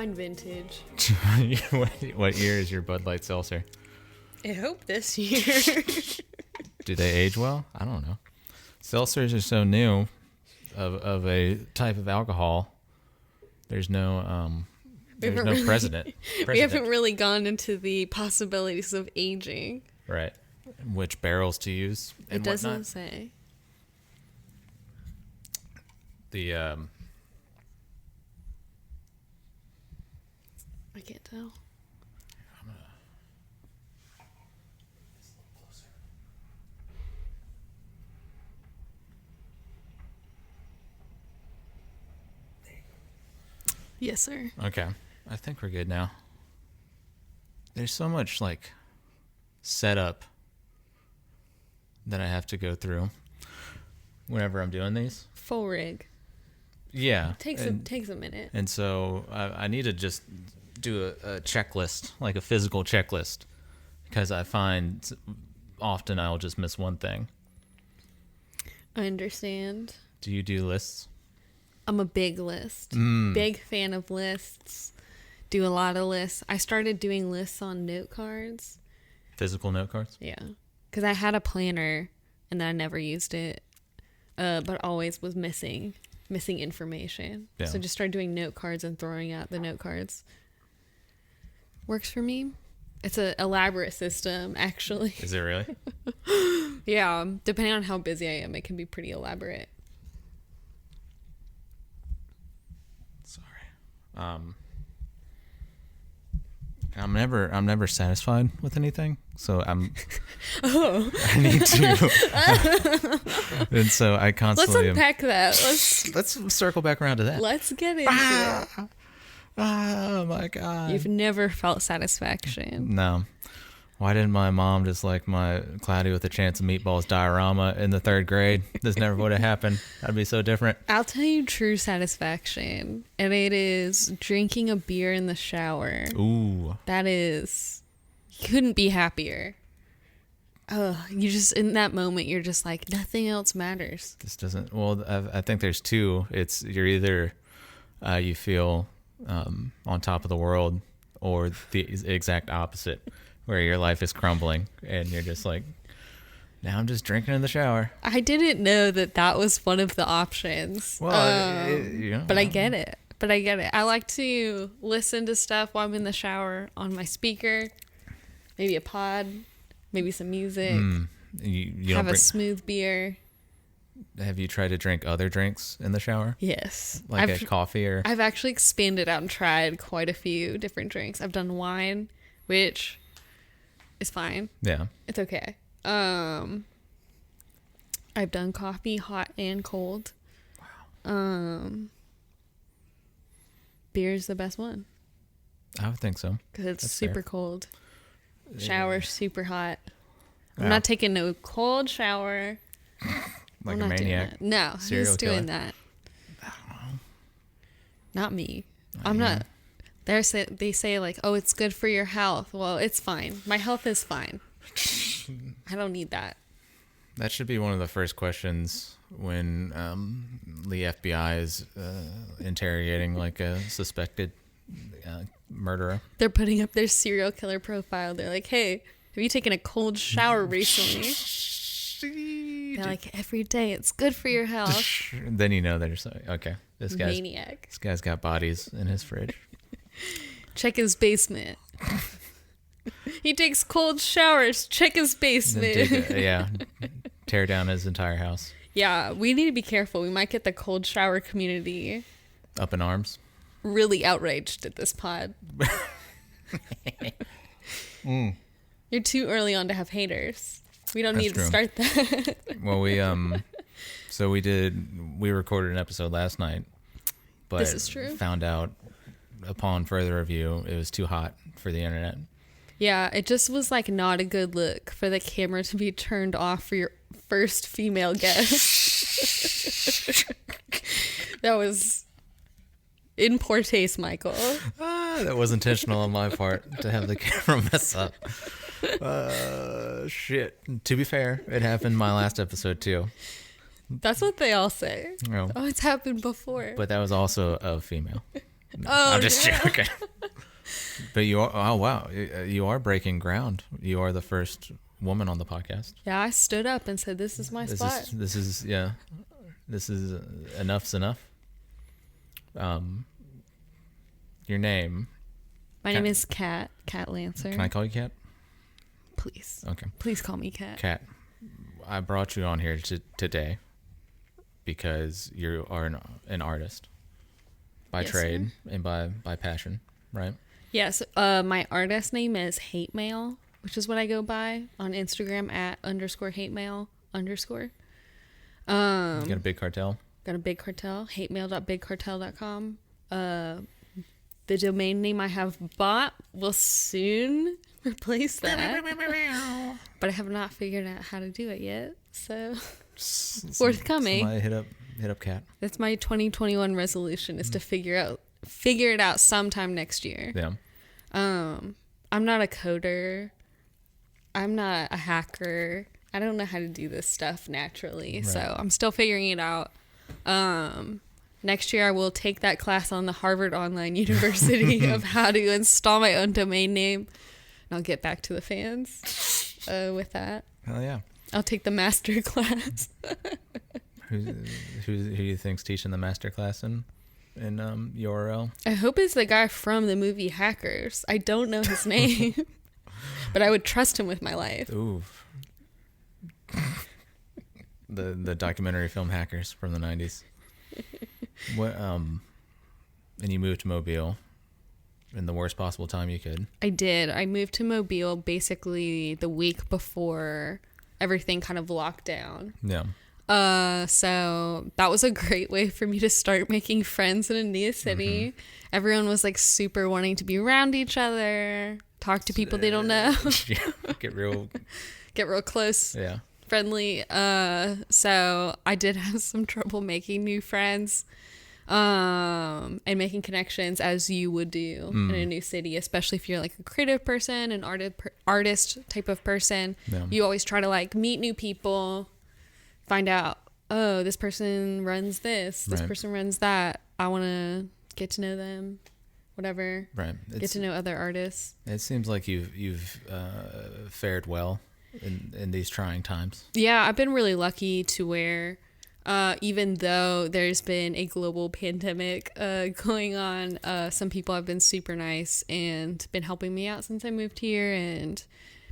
find vintage. What year is your Bud Light Seltzer? I hope this year. Do they age well? I don't know. Seltzers are so new of a type of alcohol. There's no precedent. We haven't really gone into the possibilities of aging. Right. Which barrels to use and It doesn't whatnot. say. The I can't tell. Yes, sir. Okay. I think we're good now. There's so much like setup that I have to go through whenever I'm doing these. Full rig. Yeah. Takes a minute. And so I need to just do a checklist, like a physical checklist, because I find often I'll just miss one thing. I understand. Do you do lists? I'm a big list. Big fan of lists. Do a lot of lists. I started doing lists on note cards. Physical note cards? Yeah. Because I had a planner and then I never used it. But always was missing information. Yeah. So just started doing note cards and throwing out the note cards. Works for me. It's an elaborate system, actually. Is it really? Yeah. Depending on how busy I am, it can be pretty elaborate. Sorry. I'm never satisfied with anything, so I need to, and so I constantly. Let's unpack that. Let's circle back around to that. Let's get into it. Oh my God! You've never felt satisfaction. No. Why didn't my mom just like my Cloudy with a Chance of Meatballs diorama in the 3rd grade? This never would have happened. That'd be so different. I'll tell you true satisfaction, and it is drinking a beer in the shower. Ooh. That is, you couldn't be happier. You just, in that moment, you're just like, nothing else matters. This doesn't, well, I think there's two. It's you're either you feel on top of the world, or the exact opposite, where your life is crumbling and you're just like, now I'm just drinking in the shower. I didn't know that was one of the options. Well, but I get it. I like to listen to stuff while I'm in the shower on my speaker, maybe a pod, maybe some music, you have a smooth beer. Have you tried to drink other drinks in the shower? Yes. Like a coffee or? I've actually expanded out and tried quite a few different drinks. I've done wine, which is fine. Yeah. It's okay. I've done coffee, hot and cold. Wow. Beer's the best one. I would think so. Because it's That's super fair. cold. Shower's super hot. I'm Wow. not taking no cold shower. Like I'm a not doing maniac. that. No, Serial who's doing killer. that? I don't know. Not me. I'm not. They say like, oh, it's good for your health. Well, it's fine. My health is fine. I don't need that. That should be one of the first questions when the FBI is interrogating like a suspected murderer. They're putting up their serial killer profile. They're like, hey, have you taken a cold shower recently? They're like, every day. It's good for your health. Then you know they're just like, okay, this Maniac. guy's got bodies in his fridge. Check his basement. He takes cold showers. Check his basement. Tear down his entire house. Yeah, we need to be careful. We might get the cold shower community Up in arms. really outraged at this pod. You're too early on to have haters. We don't That's need true. to start that. Well, we recorded an episode last night, but This is true. Found out upon further review it was too hot for the internet. Yeah, it just was like not a good look for the camera to be turned off for your first female guest. That was in poor taste, Michael. That was intentional on my part to have the camera mess up. Shit. To be fair, it happened in my last episode too. That's what they all say. Oh. Oh, it's happened before. But that was also a female. Oh, I'm just no. joking. But you are, oh wow, you are breaking ground. You are the first woman on the podcast. Yeah, I stood up and said, "This is my spot." This is yeah. This is enough's enough. Your name. My name is Kat Lanser. Can I call you Kat? Please. Okay. Please call me Kat. Kat, I brought you on here today because you are an artist by Yes, trade and by passion, right? Yes. My artist name is Hate Mail, which is what I go by on Instagram at _hatemail_. You got a big cartel? Got a big cartel. hatemail.bigcartel.com. The domain name I have bought will soon replace that. But I have not figured out how to do it yet. So forthcoming. Somebody hit up Kat. That's my 2021 resolution is to figure it out sometime next year. Yeah. I'm not a coder. I'm not a hacker. I don't know how to do this stuff naturally. Right. So I'm still figuring it out. Next year I will take that class on the Harvard Online University of how to install my own domain name. And I'll get back to the fans with that. Hell yeah. I'll take the master class. Who do you think's teaching the master class in URL? I hope it's the guy from the movie Hackers. I don't know his name, but I would trust him with my life. Ooh. the documentary film Hackers from the 90s. What and you moved to Mobile in the worst possible time you could. I did. I moved to Mobile basically the week before everything kind of locked down. Yeah. So that was a great way for me to start making friends in a new city. Mm-hmm. Everyone was like super wanting to be around each other, talk to people they don't know. Get real close. Yeah. Friendly. So I did have some trouble making new friends, and making connections as you would do in a new city, especially if you're like a creative person, an artist type of person. Yeah. You always try to like meet new people, find out, oh, this person runs this Right. person runs that. I want to get to know them, whatever. Right. Get to know other artists. It seems like you've fared well in these trying times. Yeah, I've been really lucky to where even though there's been a global pandemic going on, some people have been super nice and been helping me out since I moved here and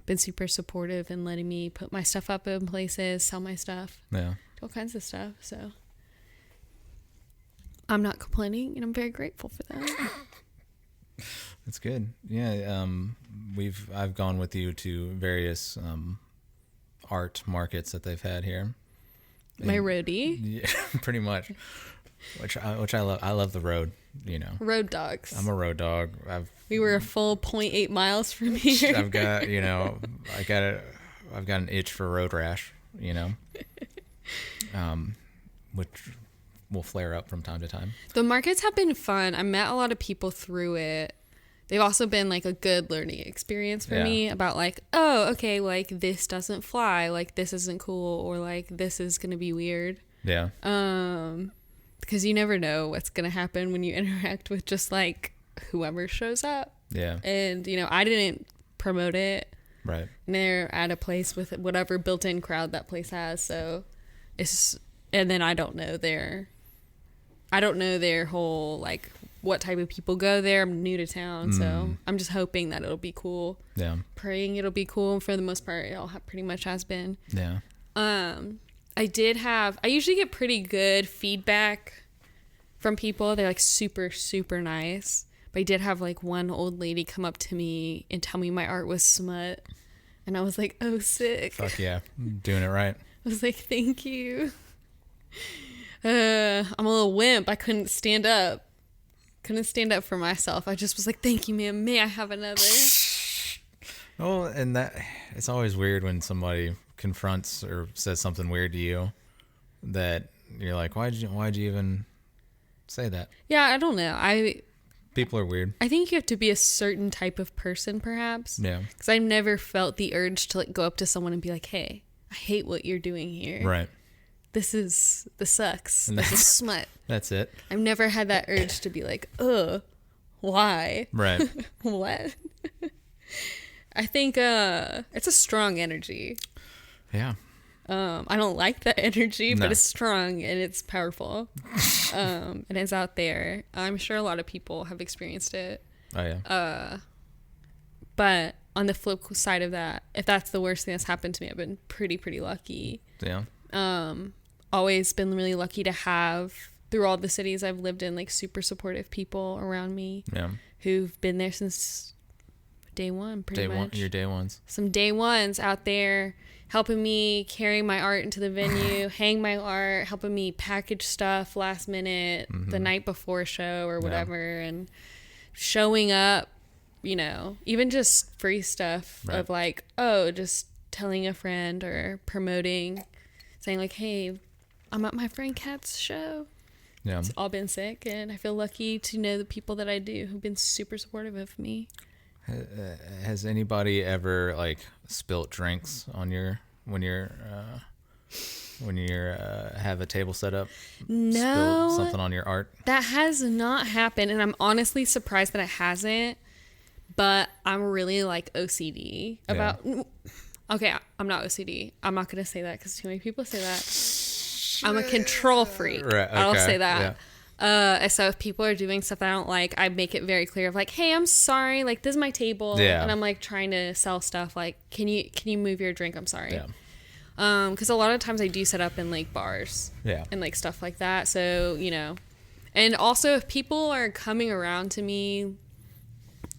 been super supportive and letting me put my stuff up in places, sell my stuff, Yeah. all kinds of stuff. So I'm not complaining and I'm very grateful for that. That's good. Yeah. I've gone with you to various art markets that they've had here. My roadie. Yeah, pretty much. Which I love. I love the road. You know. Road dogs. I'm a road dog. We were a full 0.8 miles from here. I've got I've got an itch for road rash. You know. Which will flare up from time to time. The markets have been fun. I met a lot of people through it. They've also been like a good learning experience for me about like, oh, okay, like this doesn't fly, like this isn't cool, or like this is gonna be weird. Yeah. Because you never know what's gonna happen when you interact with just like whoever shows up. Yeah. And you know, I didn't promote it. Right. And they're at a place with whatever built-in crowd that place has, so and then I don't know their whole like what type of people go there. I'm new to town, so I'm just hoping that it'll be cool. Yeah. Praying it'll be cool. For the most part, it all pretty much has been. Yeah. I usually get pretty good feedback from people. They're like super, super nice. But I did have like one old lady come up to me and tell me my art was smut. And I was like, oh, sick. Fuck yeah. Doing it right. I was like, thank you. I'm a little wimp. I couldn't stand up for myself. I just was like, thank you, ma'am. May I have another? Oh, and that it's always weird when somebody confronts or says something weird to you that you're like, why'd you even say that? Yeah, I don't know. People are weird. I think you have to be a certain type of person, perhaps. Yeah. Because I've never felt the urge to like go up to someone and be like, hey, I hate what you're doing here. Right. This sucks. This is smut. That's it. I've never had that urge to be like, ugh. why? Right. What? I think it's a strong energy. Yeah. I don't like that energy, No. but it's strong and it's powerful. And it's out there. I'm sure a lot of people have experienced it. Oh yeah. But on the flip side of that, if that's the worst thing that's happened to me, I've been pretty lucky. Yeah. Always been really lucky to have, through all the cities I've lived in, like super supportive people around me. Yeah. Who've been there since day one, pretty much. Your day ones. Some day ones out there helping me carry my art into the venue, hang my art, helping me package stuff last minute, the night before a show or whatever, and showing up, you know, even just free stuff of like, oh, just telling a friend or promoting, saying like, hey, I'm at my friend Kat's show. Yeah. It's all been sick, and I feel lucky to know the people that I do who've been super supportive of me. Has anybody ever like spilt drinks on your when you're have a table set up? No, spilled something on your art? That has not happened, and I'm honestly surprised that it hasn't. But I'm really like OCD about. Yeah. Okay, I'm not OCD. I'm not gonna say that because too many people say that. I'm a control freak. Right, okay, I'll say that. Yeah. So if people are doing stuff that I don't like, I make it very clear of like, hey, I'm sorry, like this is my table, and I'm like trying to sell stuff. Like, can you move your drink? I'm sorry. Yeah. Because a lot of times I do set up in like bars. Yeah. And like stuff like that. So you know, and also if people are coming around to me,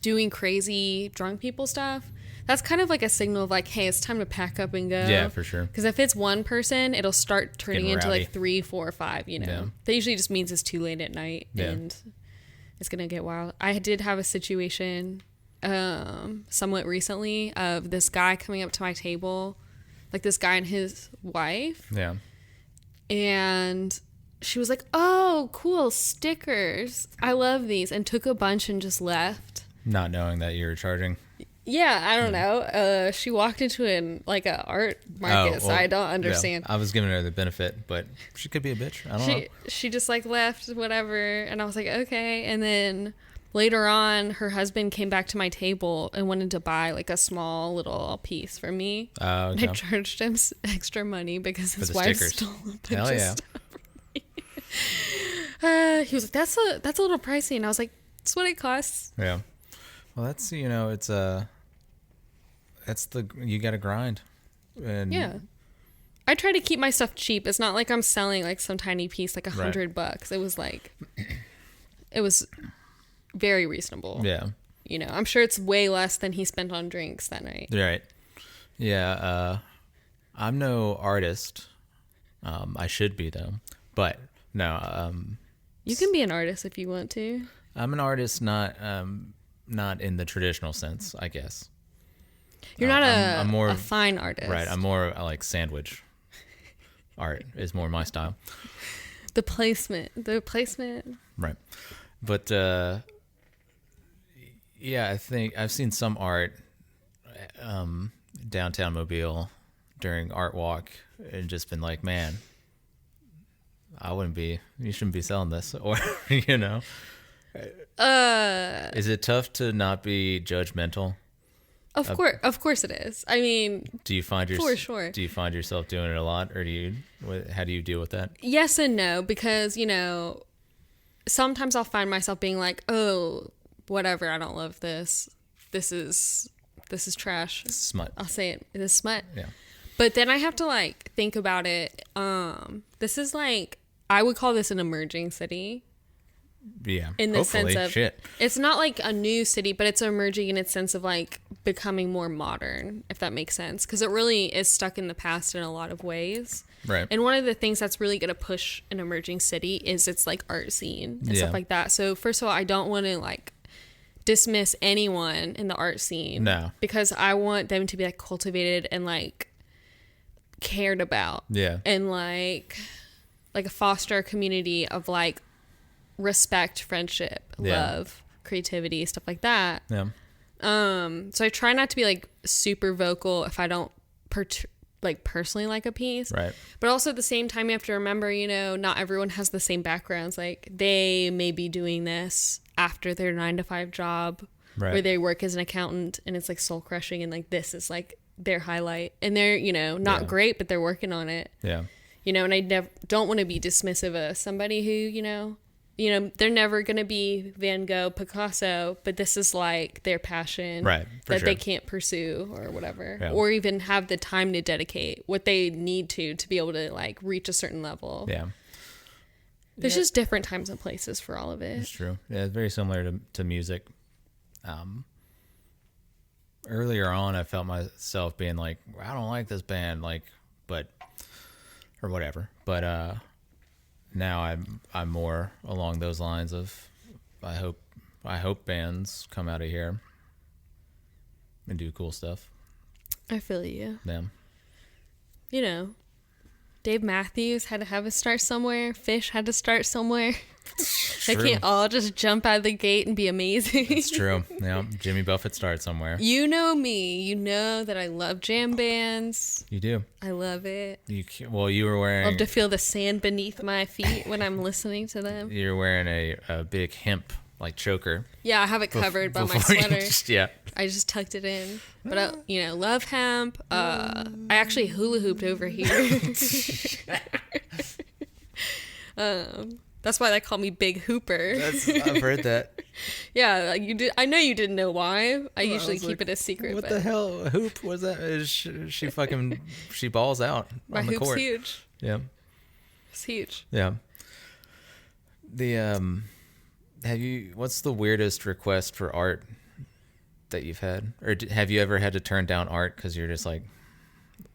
doing crazy drunk people stuff, that's kind of like a signal of like, hey, it's time to pack up and go. Yeah, for sure. Because if it's one person, it'll start turning into like 3, 4, 5, you know. Yeah. That usually just means it's too late at night and it's going to get wild. I did have a situation somewhat recently of this guy coming up to my table, like this guy and his wife. Yeah. And she was like, oh, cool, stickers. I love these. And took a bunch and just left. Not knowing that you were charging. Yeah, I don't know. She walked into an art market, so I don't understand. Yeah. I was giving her the benefit, but she could be a bitch. I don't know. She just like left, whatever, and I was like, okay. And then later on, her husband came back to my table and wanted to buy like a small little piece for me. Oh, okay. And I charged him extra money because his wife stole a bunch of stuff from me. He was like, "That's a little pricey," and I was like, "That's what it costs." Yeah. Well, that's, you know, it's you got to grind. And yeah. I try to keep my stuff cheap. It's not like I'm selling like some tiny piece, like $100. It was like, it was very reasonable. Yeah. You know, I'm sure it's way less than he spent on drinks that night. Right. Yeah. I'm no artist. I should be though, but no. You can be an artist if you want to. I'm an artist, not in the traditional sense, I guess. You're not I'm more, a fine artist. Right. I'm more like sandwich art is more my style. The placement. Right. But, yeah, I think I've seen some art downtown Mobile during Art Walk and just been like, man, you shouldn't be selling this, or, you know. Is it tough to not be judgmental? Of course it is. I mean, do you find yourself doing it a lot, or how do you deal with that? Yes and no, because, you know, sometimes I'll find myself being like, oh, whatever, I don't love this. This is trash. It's smut. I'll say it. It is smut. Yeah. But then I have to like think about it. This is like, I would call this an emerging city. Yeah. In the sense of it's not like a new city, but it's emerging in its sense of like becoming more modern, if that makes sense. Because it really is stuck in the past in a lot of ways. Right. And one of the things that's really going to push an emerging city is its like art scene and stuff like that. So first of all, I don't want to like dismiss anyone in the art scene. No. Because I want them to be like cultivated and like cared about. Yeah. And like foster a community of like respect, friendship, love, creativity, stuff like that. Yeah. So I try not to be like super vocal if I don't like personally like a piece. Right. But also at the same time, you have to remember, you know, not everyone has the same backgrounds. Like they may be doing this after their 9-to-5 job Right. where they work as an accountant and it's like soul crushing and like this is like their highlight and they're, you know, not great, but they're working on it. Yeah. You know, and I don't want to be dismissive of somebody who, you know, they're never going to be Van Gogh, Picasso, but this is like their passion Right, that sure. they can't pursue or whatever, Yeah. or even have the time to dedicate what they need to be able to like reach a certain level. Yeah. There's just different times and places for all of it. It's true. Yeah, it's very similar to music. Earlier on, I felt myself being like, I don't like this band, like, but, or whatever. But now I'm more along those lines of, I hope bands come out of here and do cool stuff. I feel you. Yeah. You know, Dave Matthews had to have a start somewhere. Fish had to start somewhere. They can't all just jump out of the gate and be amazing. It's true. Yeah. Jimmy Buffett started somewhere. You know me. You know that I love jam bands. You do. I love it. You were wearing. Love to feel the sand beneath my feet when I'm listening to them. You're wearing a big hemp like choker. Yeah, I have it covered by my sweater. Yeah. I just tucked it in. But I, you know, love hemp. I actually hula hooped over here. That's why they call me Big Hooper. I've heard that. Yeah, like you did. I know you didn't know why. I usually keep it a secret. What but the hell? A hoop? Was that? She balls out my on the hoop's court. huge. Yeah. It's huge. Yeah. What's the weirdest request for art that you've had? Or have you ever had to turn down art because you're just like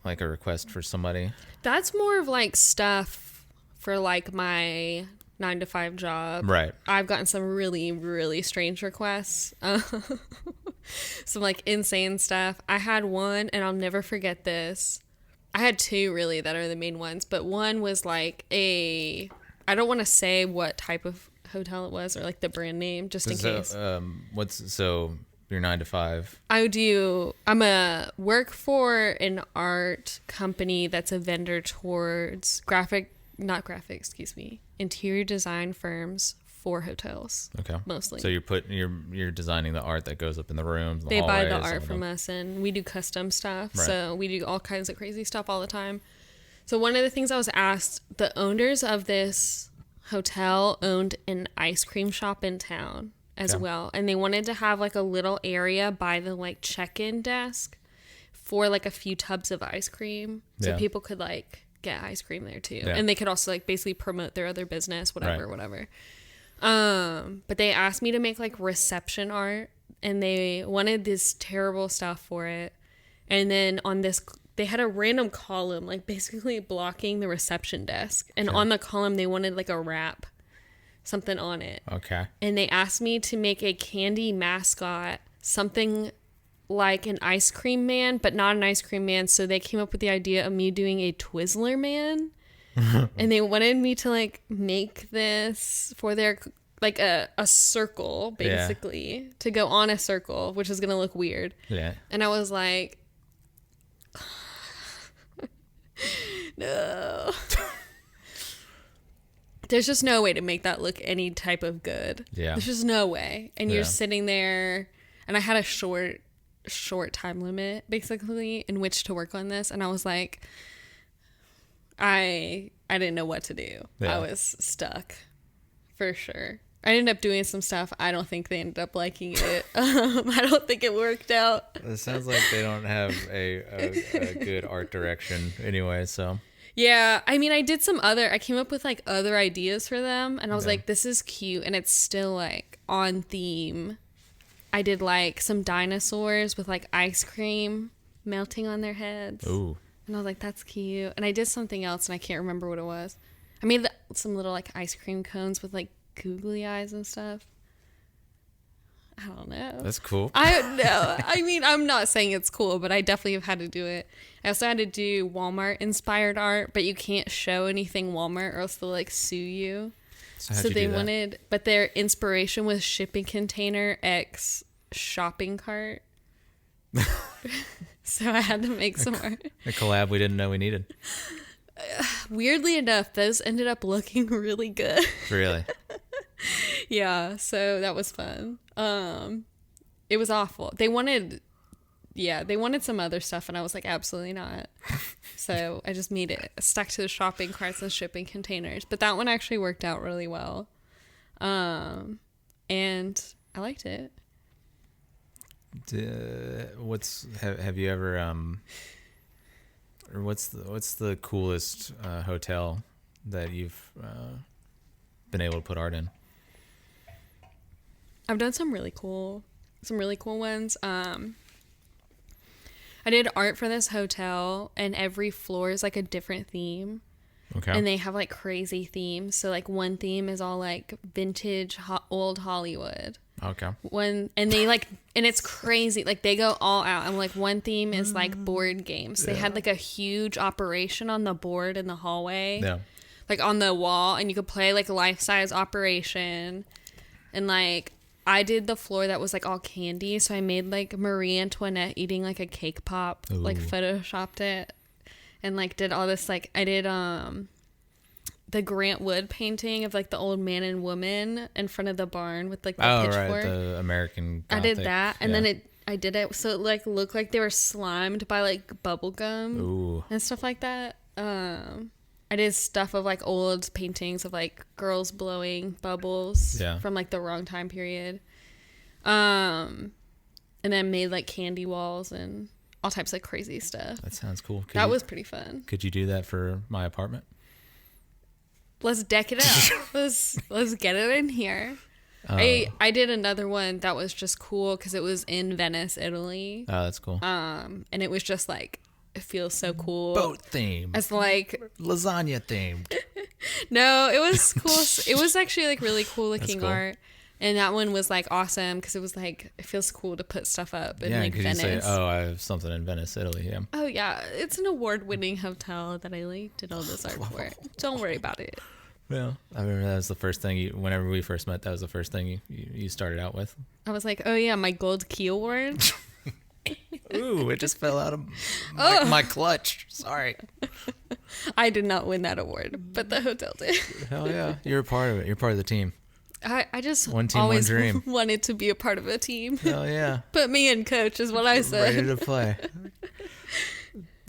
a request for somebody? That's more of like stuff for like my 9-to-5 job. Right. I've gotten some really, really strange requests. Some like insane stuff. I had one, and I'll never forget this. I had two really that are the main ones, but one was like I don't want to say what type of hotel it was or like the brand name just in case. Your 9-to-5? I'm a work for an art company that's a vendor towards interior design firms for hotels. Okay. Mostly. So you're designing the art that goes up in the rooms. They buy the art from us, and we do custom stuff. Right. So we do all kinds of crazy stuff all the time. So one of the things I was asked, the owners of this hotel owned an ice cream shop in town as well, and they wanted to have like a little area by the like check-in desk for like a few tubs of ice cream, so people could like get ice cream there too, and they could also like basically promote their other business, whatever. But they asked me to make like reception art, and they wanted this terrible stuff for it, and then on this they had a random column like basically blocking the reception desk, and on the column they wanted like a wrap, something on it. Okay. And they asked me to make a candy mascot, something like an ice cream man, but not an ice cream man. So they came up with the idea of me doing a Twizzler man. And they wanted me to like make this for their like a circle basically to go on a circle, which is going to look weird. Yeah. And I was like, no. There's just no way to make that look any type of good. Yeah. There's just no way. And you're sitting there, and I had a short time limit basically in which to work on this, and I was like, I didn't know what to do. I was stuck for sure. I ended up doing some stuff. I don't think they ended up liking it. I don't think it worked out. It sounds like they don't have a good art direction anyway, so. Yeah, I mean, I came up with like other ideas for them, and I was like, this is cute, and it's still like on theme. I did like some dinosaurs with like ice cream melting on their heads. Ooh. And I was like, that's cute. And I did something else, and I can't remember what it was. I made some little like ice cream cones with like googly eyes and stuff. I don't know. That's cool. I don't know. I mean, I'm not saying it's cool, but I definitely have had to do it. I also had to do Walmart inspired art, but you can't show anything Walmart or else they'll like sue you. So they wanted, but their inspiration was shipping container X shopping cart. So I had to make some more. A collab we didn't know we needed. Weirdly enough, those ended up looking really good. Really? Yeah, so that was fun. It was awful. They wanted some other stuff, and I was like, absolutely not. So I just made it stuck to the shopping carts and shipping containers. But that one actually worked out really well. And I liked it. Have you ever or what's the coolest hotel that you've been able to put art in? I've done some really cool ones. I did art for this hotel, and every floor is like a different theme. Okay. And they have like crazy themes. So like one theme is all like vintage old Hollywood. Okay. And it's crazy. Like they go all out. And like one theme is like board games. They had like a huge operation on the board in the hallway. Yeah. Like on the wall, and you could play like a life-size operation. And like I did the floor that was like all candy, so I made like Marie Antoinette eating like a cake pop. Ooh. Like photoshopped it and like did all this. Like I did the Grant Wood painting of like the old man and woman in front of the barn with like the pitchfork. Right, the American Gothic. I did that, and then I did it so it like looked like they were slimed by like bubble gum and stuff like that. I did stuff of like old paintings of like girls blowing bubbles from like the wrong time period. And then made like candy walls and all types of crazy stuff. That sounds cool. That was pretty fun. Could you do that for my apartment? Let's deck it out. let's get it in here. I did another one that was just cool because it was in Venice, Italy. Oh, that's cool. And it was just like, it feels so cool. Boat themed. It's like lasagna themed. No, it was cool. It was actually like really cool looking art. And that one was like awesome because it was like, it feels cool to put stuff up in like Venice. You say, oh, I have something in Venice, Italy. Yeah. Oh yeah, it's an award-winning hotel that I like did all this art for. Don't worry about it. Well, I remember that was the first thing whenever we first met, that was the first thing you started out with. I was like, oh yeah, my gold key award. Ooh, it just fell out of my clutch. Sorry. I did not win that award, but the hotel did. Hell yeah. You're a part of it. You're part of the team. I just one team, always one dream. wanted to be a part of a team. Hell yeah. Put me in, coach, is what I said. Ready to play.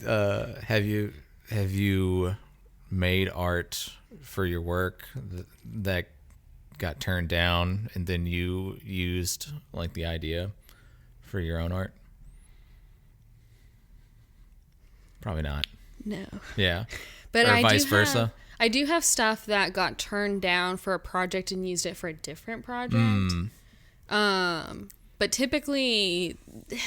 Have you made art for your work that got turned down and then you used like the idea for your own art? Probably not. No. Yeah. But or vice versa. I do have stuff that got turned down for a project and used it for a different project. But typically,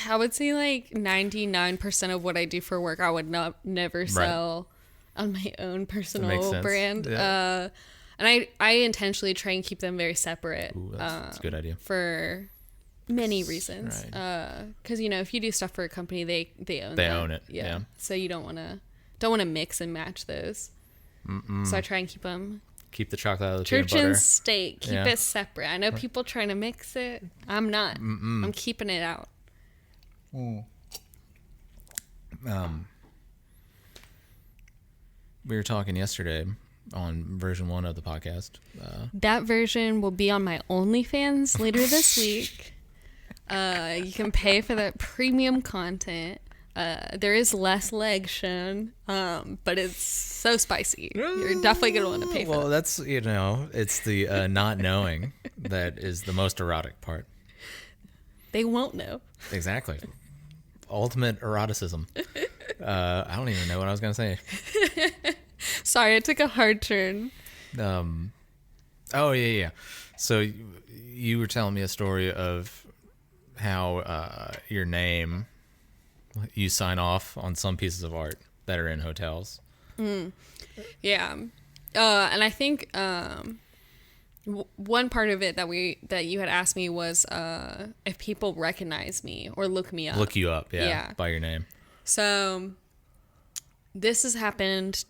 I would say like 99% of what I do for work, I would never sell on my own personal brand. Yeah. And I intentionally try and keep them very separate. Ooh, that's a good idea. For many reasons. Because, if you do stuff for a company, they own it. Yeah. So you don't want to mix and match those. So I try and keep the chocolate out of the church peanut butter. and steak. Keep it separate. I know people trying to mix it. I'm not. I'm keeping it out. We were talking yesterday on version 1 of the podcast. That version will be on my OnlyFans later this week. You can pay for that premium content. There is less legs shown, but it's so spicy. You're definitely going to want to pay for that. Well, that's, it's the not knowing that is the most erotic part. They won't know. Exactly. Ultimate eroticism. I don't even know what I was going to say. Sorry, I took a hard turn. Oh, yeah. So you were telling me a story of how your name... You sign off on some pieces of art that are in hotels. Yeah. And I think one part of it that you had asked me was if people recognize me or look me up. Look you up, yeah. By your name. So this has happened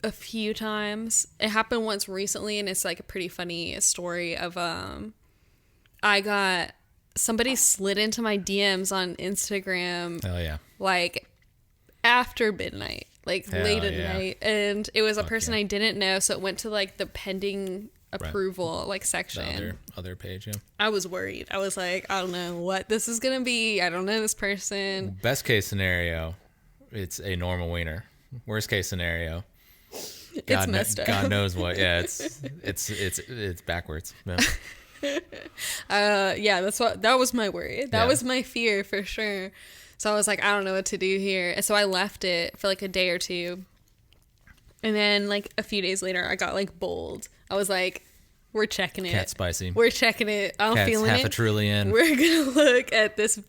a few times. It happened once recently, and it's like a pretty funny story of I got somebody slid into my DMs on Instagram. Oh yeah. Like after midnight, like Hell late at yeah. night, and it was a Fuck person yeah. I didn't know, so it went to like the pending approval like The section. other page, yeah. I was worried. I was like, I don't know what this is gonna be. I don't know this person. Best case scenario, it's a normal wiener. Worst case scenario, It's messed up. God knows what. Yeah, it's backwards. Yeah. Yeah, that was my worry. That Yeah. was my fear for sure. So I was like, I don't know what to do here. And so I left it for like a day or two. And then like a few days later, I got like bold. I was like, we're checking it. Cat spicy. We're checking it. I'm Cat's feeling half it. a trillion. We're going to look at this.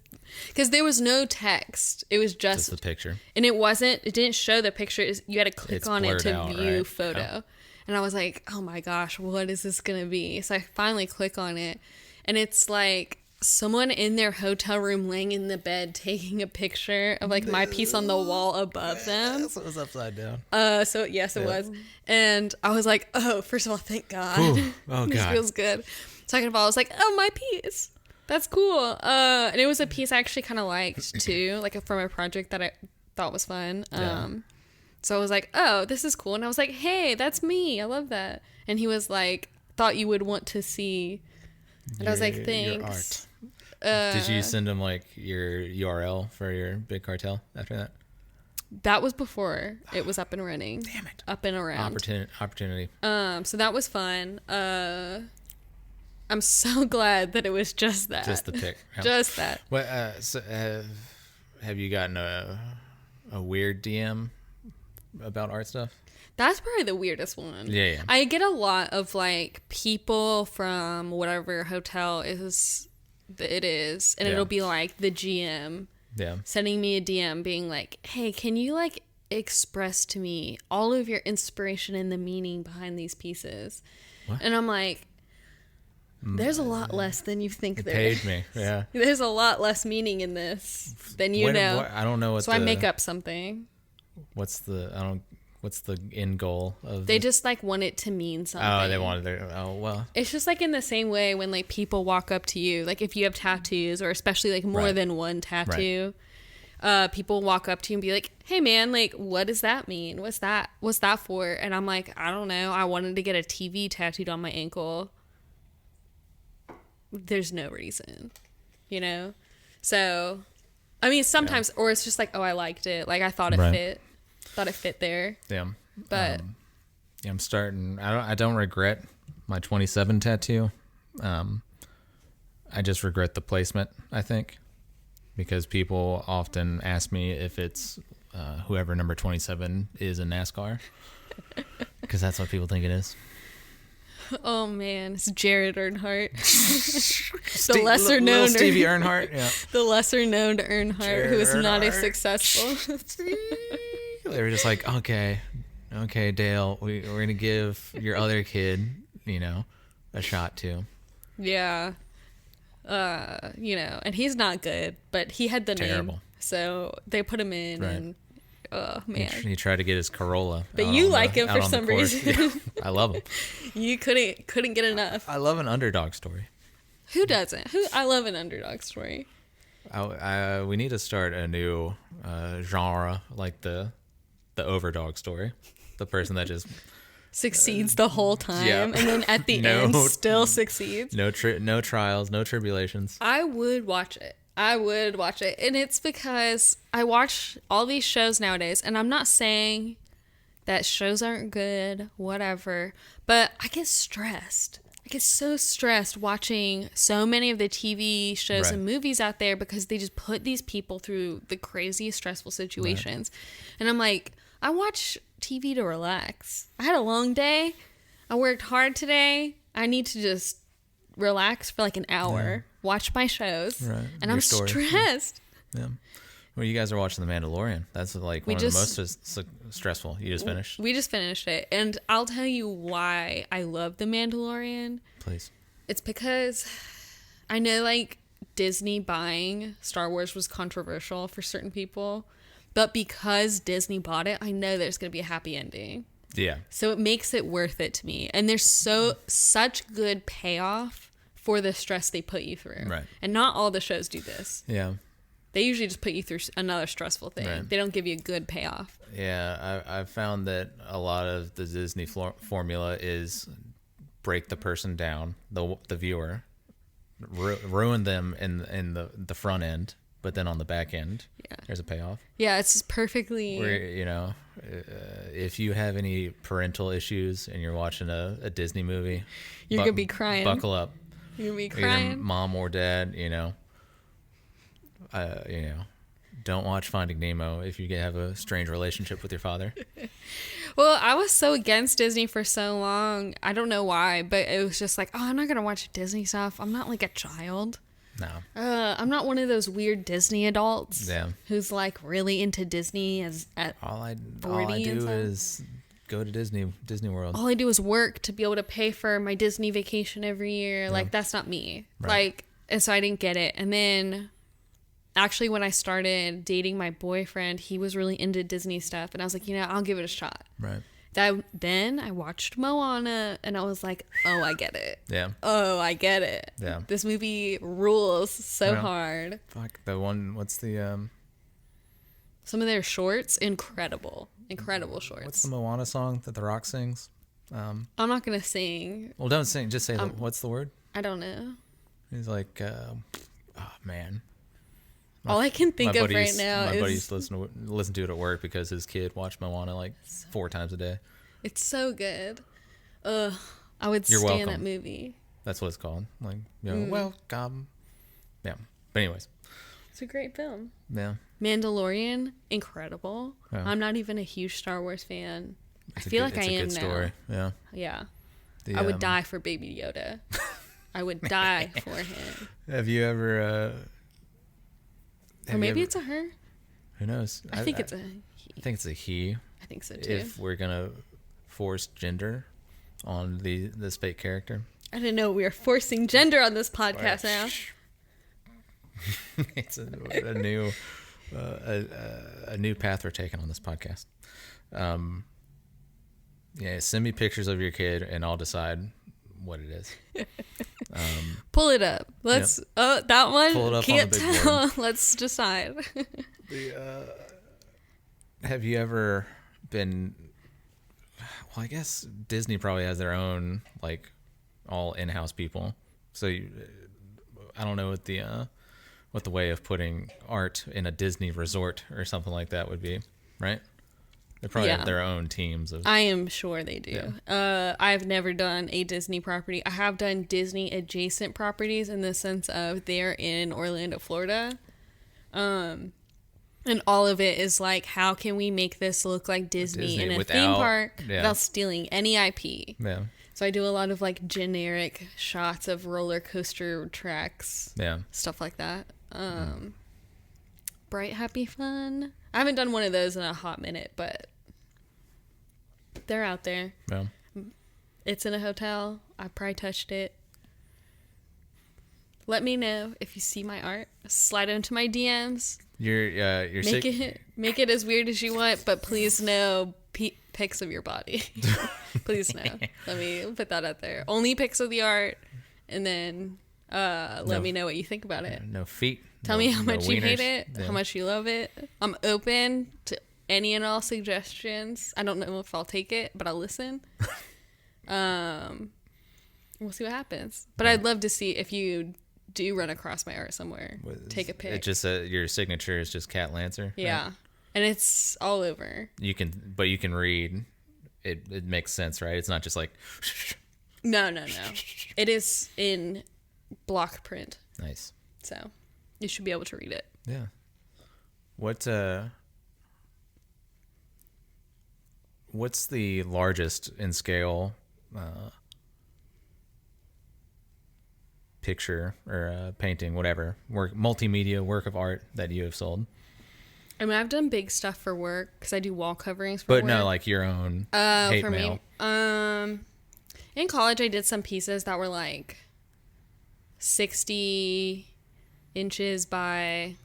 Because there was no text. It was just the picture. And it didn't show the picture. You had to click It's on it blurred to out, view right? photo. Yeah. And I was like, oh my gosh, what is this going to be? So I finally click on it. And it's like someone in their hotel room laying in the bed taking a picture of like my piece on the wall above them. So it was upside down. So yes, it was. And I was like, oh, first of all, thank God. Ooh. Oh, This God. feels good. Second of all, I was like, oh, my piece. That's cool. And it was a piece I actually kind of liked too, like from a project that I thought was fun. So I was like, oh, this is cool. And I was like, hey, that's me. I love that. And he was like, thought you would want to see. And I was like, thanks. Your art. Did you send him like your URL for your big cartel after that? That was before it was up and running. Damn it. Up and around. Opportunity. So that was fun. I'm so glad that it was just that. Just the pic. Yeah. Just that. What? Have you gotten a weird DM about art stuff? That's probably the weirdest one. Yeah. I get a lot of like people from whatever hotel it is, and it'll be like the GM sending me a DM being like, hey, can you like express to me all of your inspiration and the meaning behind these pieces? What? And I'm like, there's a lot less than you think there Paid is. me. Yeah. There's a lot less meaning in this than you know. I don't know what. So I make up something. What's the end goal of? They just like want it to mean something. Oh, they wanted their. Oh well. It's just like in the same way when like people walk up to you, like if you have tattoos or especially like more than one tattoo, people walk up to you and be like, "Hey man, like what does that mean? What's that for?" And I'm like, "I don't know. I wanted to get a TV tattooed on my ankle." There's no reason, you know? So, I mean, sometimes, or it's just like, "Oh, I liked it. Like I thought it fit. Thought it fit there." Yeah. But yeah, I'm starting. I don't regret my 27 tattoo. I just regret the placement, I think, because people often ask me if it's whoever number 27 is in NASCAR, because that's what people think it is. oh man, it's Jared Earnhardt, Little known Stevie Earnhardt. Yeah. the lesser known Earnhardt, who is not as successful. They were just like, okay, Dale, we're gonna give your other kid, a shot too. Yeah. And he's not good, but he had the Terrible. name. So they put him in and oh man. He tried to get his Corolla. But you like him for some reason. Yeah, I love him. You couldn't get enough. I love an underdog story. Who doesn't? I love an underdog story. We need to start a new genre, like the overdog story. The person that just Succeeds the whole time and then at the No. end still succeeds. no trials, no tribulations. I would watch it. And it's because I watch all these shows nowadays, and I'm not saying that shows aren't good, whatever, but I get stressed. I get so stressed watching so many of the TV shows and movies out there because they just put these people through the craziest stressful situations. And I'm like, I watch TV to relax. I had a long day. I worked hard today. I need to just relax for like an hour, watch my shows, and Your I'm story. stressed. Yeah. Well, you guys are watching The Mandalorian. That's like one of the most stressful. You just finished? We just finished it. And I'll tell you why I love The Mandalorian. Please. It's because I know like Disney buying Star Wars was controversial for certain people, but because Disney bought it, I know there's going to be a happy ending. Yeah. So it makes it worth it to me. And there's such good payoff for the stress they put you through. Right. And not all the shows do this. Yeah. They usually just put you through another stressful thing. Right. They don't give you a good payoff. Yeah, I've found that a lot of the Disney formula is break the person down, the viewer, ruin them in the front end, but then on the back end, there's a payoff. Yeah, it's perfectly... Where, if you have any parental issues and you're watching a Disney movie... You're going to be crying. Buckle up. You're going to be crying. Either mom or dad, don't watch Finding Nemo if you have a strange relationship with your father. Well, I was so against Disney for so long. I don't know why, but it was just like, I'm not going to watch Disney stuff. I'm not like a child. No. I'm not one of those weird Disney adults who's like really into Disney at all I 40 do is go to Disney World. All I do is work to be able to pay for my Disney vacation every year. Yeah. Like, that's not me. Right. And so I didn't get it. And then... Actually, when I started dating my boyfriend, he was really into Disney stuff. And I was like, I'll give it a shot. Right. Then I watched Moana and I was like, oh, I get it. Yeah. Oh, I get it. Yeah. This movie rules so hard. Fuck, the one, what's the... Some of their shorts, incredible. Incredible shorts. What's the Moana song that The Rock sings? I'm not going to sing. Well, don't sing. Just say, what's the word? I don't know. He's like, oh, man. All I can think of right now my buddy used to listen to it at work because his kid watched Moana like 4 times a day. It's so good. I would You're stand welcome. that movie. That's what it's called. Like, welcome. Yeah. But anyways. It's a great film. Yeah. Mandalorian, incredible. Yeah. I'm not even a huge Star Wars fan. I feel like I am now. It's a good story. Yeah. Yeah. I would die for Baby Yoda. I would die for him. Have you ever... or maybe it's a her. Who knows? I think it's a he. I think it's a he. I think so too. If we're gonna force gender on this fake character. I didn't know we were forcing gender on this podcast now. It's a new path we're taking on this podcast. Send me pictures of your kid and I'll decide what it is. Pull it up. Let's. That one. Pull it up can't on the big tell. board. Let's decide. Have you ever been? Well, I guess Disney probably has their own like all in-house people. So I don't know what the way of putting art in a Disney resort or something like that would be, right? They probably have their own teams. I am sure they do. Yeah. I've never done a Disney property. I have done Disney adjacent properties in the sense of they're in Orlando, Florida. And all of it is like, how can we make this look like Disney in a theme park without stealing any IP? Yeah. So I do a lot of like generic shots of roller coaster tracks. Yeah. Stuff like that. Bright, happy, fun. I haven't done one of those in a hot minute, but they're out there. Yeah. It's in a hotel. I probably touched it. Let me know if you see my art. Slide into my DMs. You're make it as weird as you want, but please no pics of your body. Please no. Let me put that out there. Only pics of the art, and then let me know what you think about it. No feet. Tell me how much you wieners. hate it, Yeah. how much you love it. I'm open to any and all suggestions. I don't know if I'll take it, but I'll listen. We'll see what happens. But I'd love to see if you do run across my art somewhere. Take a pic. It just your signature is just Kat Lanser. Yeah, right? And it's all over. You can read. It makes sense, right? It's not just like. No. It is in block print. Nice. So you should be able to read it. Yeah. What's the largest in scale picture or painting, whatever, multimedia work of art that you have sold? I mean, I've done big stuff for work because I do wall coverings for but work. No, like your own hate for mail. Me. In college, I did some pieces that were like 60 inches by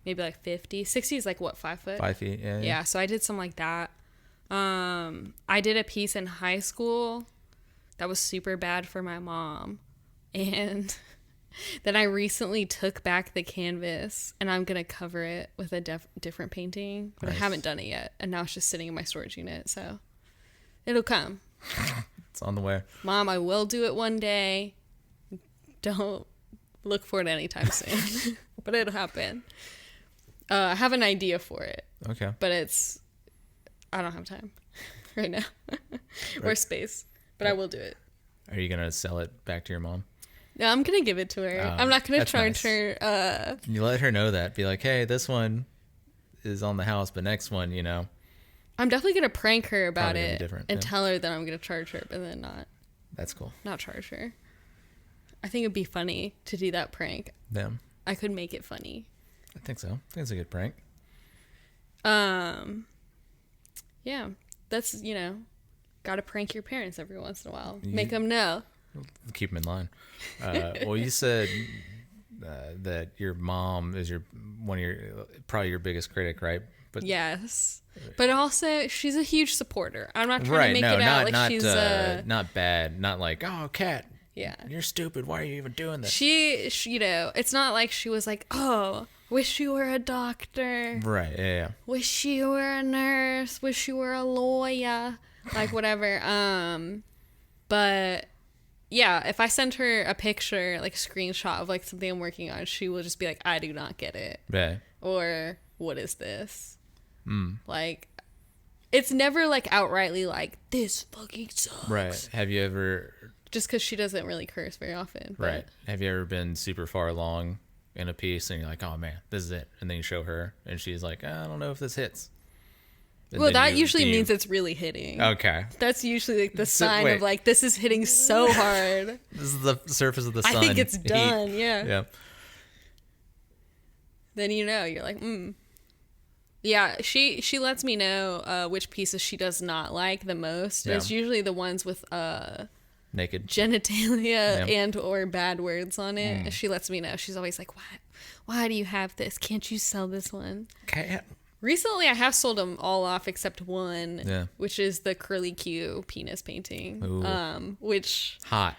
maybe like 50. 60 is like what, 5 foot? 5 feet, yeah. Yeah, so I did some like that. I did a piece in high school that was super bad for my mom. And then I recently took back the canvas, and I'm gonna cover it with a different painting, but nice. I haven't done it yet, and now it's just sitting in my storage unit, so it'll come. It's on the way. Mom, I will do it one day. Don't look for it anytime soon, but it'll happen. I have an idea for it. Okay. But I don't have time right now or space, but I will do it. Are you going to sell it back to your mom? No, I'm going to give it to her. I'm not going to charge her. You let her know that. Be like, hey, this one is on the house, but next one, you know. I'm definitely going to prank her about it and tell her that I'm going to charge her, but then not. That's cool. Not charge her. I think it'd be funny to do that prank. Yeah. I could make it funny. I think so. I think it's a good prank. Yeah. That's, got to prank your parents every once in a while. Make them know. Keep them in line. Well, you said that your mom is probably your biggest critic, right? But yes. But also, she's a huge supporter. I'm not trying to make it out like she's not bad. Not like, oh, Kat. Yeah. You're stupid. Why are you even doing this? She, it's not like she was like, oh, wish you were a doctor. Right, yeah. Wish you were a nurse. Wish you were a lawyer. Like, whatever. But, yeah, if I send her a picture, like a screenshot of, like, something I'm working on, she will just be like, I do not get it. Right. Or, what is this? Like, it's never, like, outrightly like, this fucking sucks. Right. Have you ever... Just because she doesn't really curse very often. But. Right. Have you ever been super far along in a piece and you're like, oh man, this is it. And then you show her and she's like, I don't know if this hits. And well, that usually means it's really hitting. Okay. That's usually like the sign of like, this is hitting so hard. This is the surface of the sun. I think it's done. Yeah. Yeah. Then you're like, Yeah, she lets me know which pieces she does not like the most. Yeah. It's usually the ones with naked genitalia and or bad words on it. She lets me know. She's always like, why do you have this? Can't you sell this one? Okay. Recently I have sold them all off except one, which is the curly Q penis painting. Ooh. Which hot.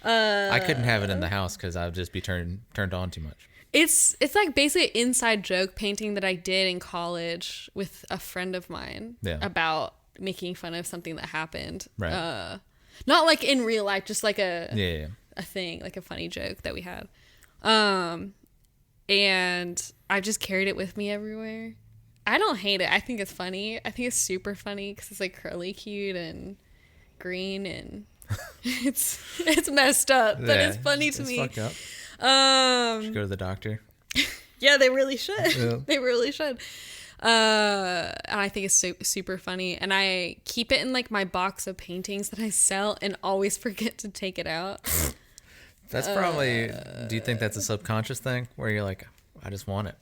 I couldn't have it in the house because I'd just be turned on too much. It's like basically an inside joke painting that I did in college with a friend of mine about making fun of something that happened. Right. Not like in real life, just like a thing, like a funny joke that we had. And I've just carried it with me everywhere. I don't hate it. I think it's funny. I think it's super funny because it's like curly cute and green and it's messed up, but it's funny to me. Fucked up. Should go to the doctor. Yeah, they really should. Yeah. They really should. And I think it's super funny, and I keep it in like my box of paintings that I sell and always forget to take it out. That's probably do you think that's a subconscious thing where you're like, I just want it?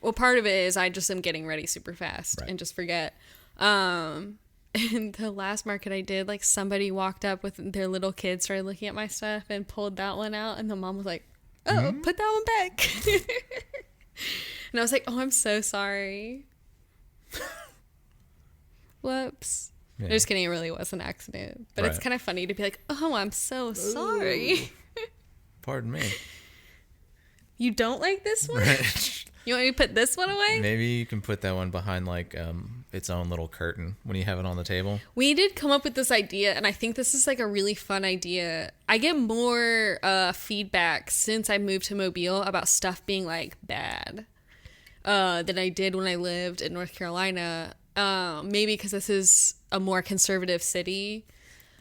Well, part of it is I just am getting ready super fast and just forget. And the last market I did, like somebody walked up with their little kid, started looking at my stuff and pulled that one out, and the mom was like, oh, put that one back. And I was like, oh, I'm so sorry. Whoops. Yeah. Just kidding, it really was an accident. But it's kind of funny to be like, oh, I'm so sorry. Pardon me. You don't like this one? Right. You want me to put this one away? Maybe you can put that one behind like its own little curtain when you have it on the table. We did come up with this idea, and I think this is like a really fun idea. I get more feedback since I moved to Mobile about stuff being like bad than I did when I lived in North Carolina. Maybe because this is a more conservative city.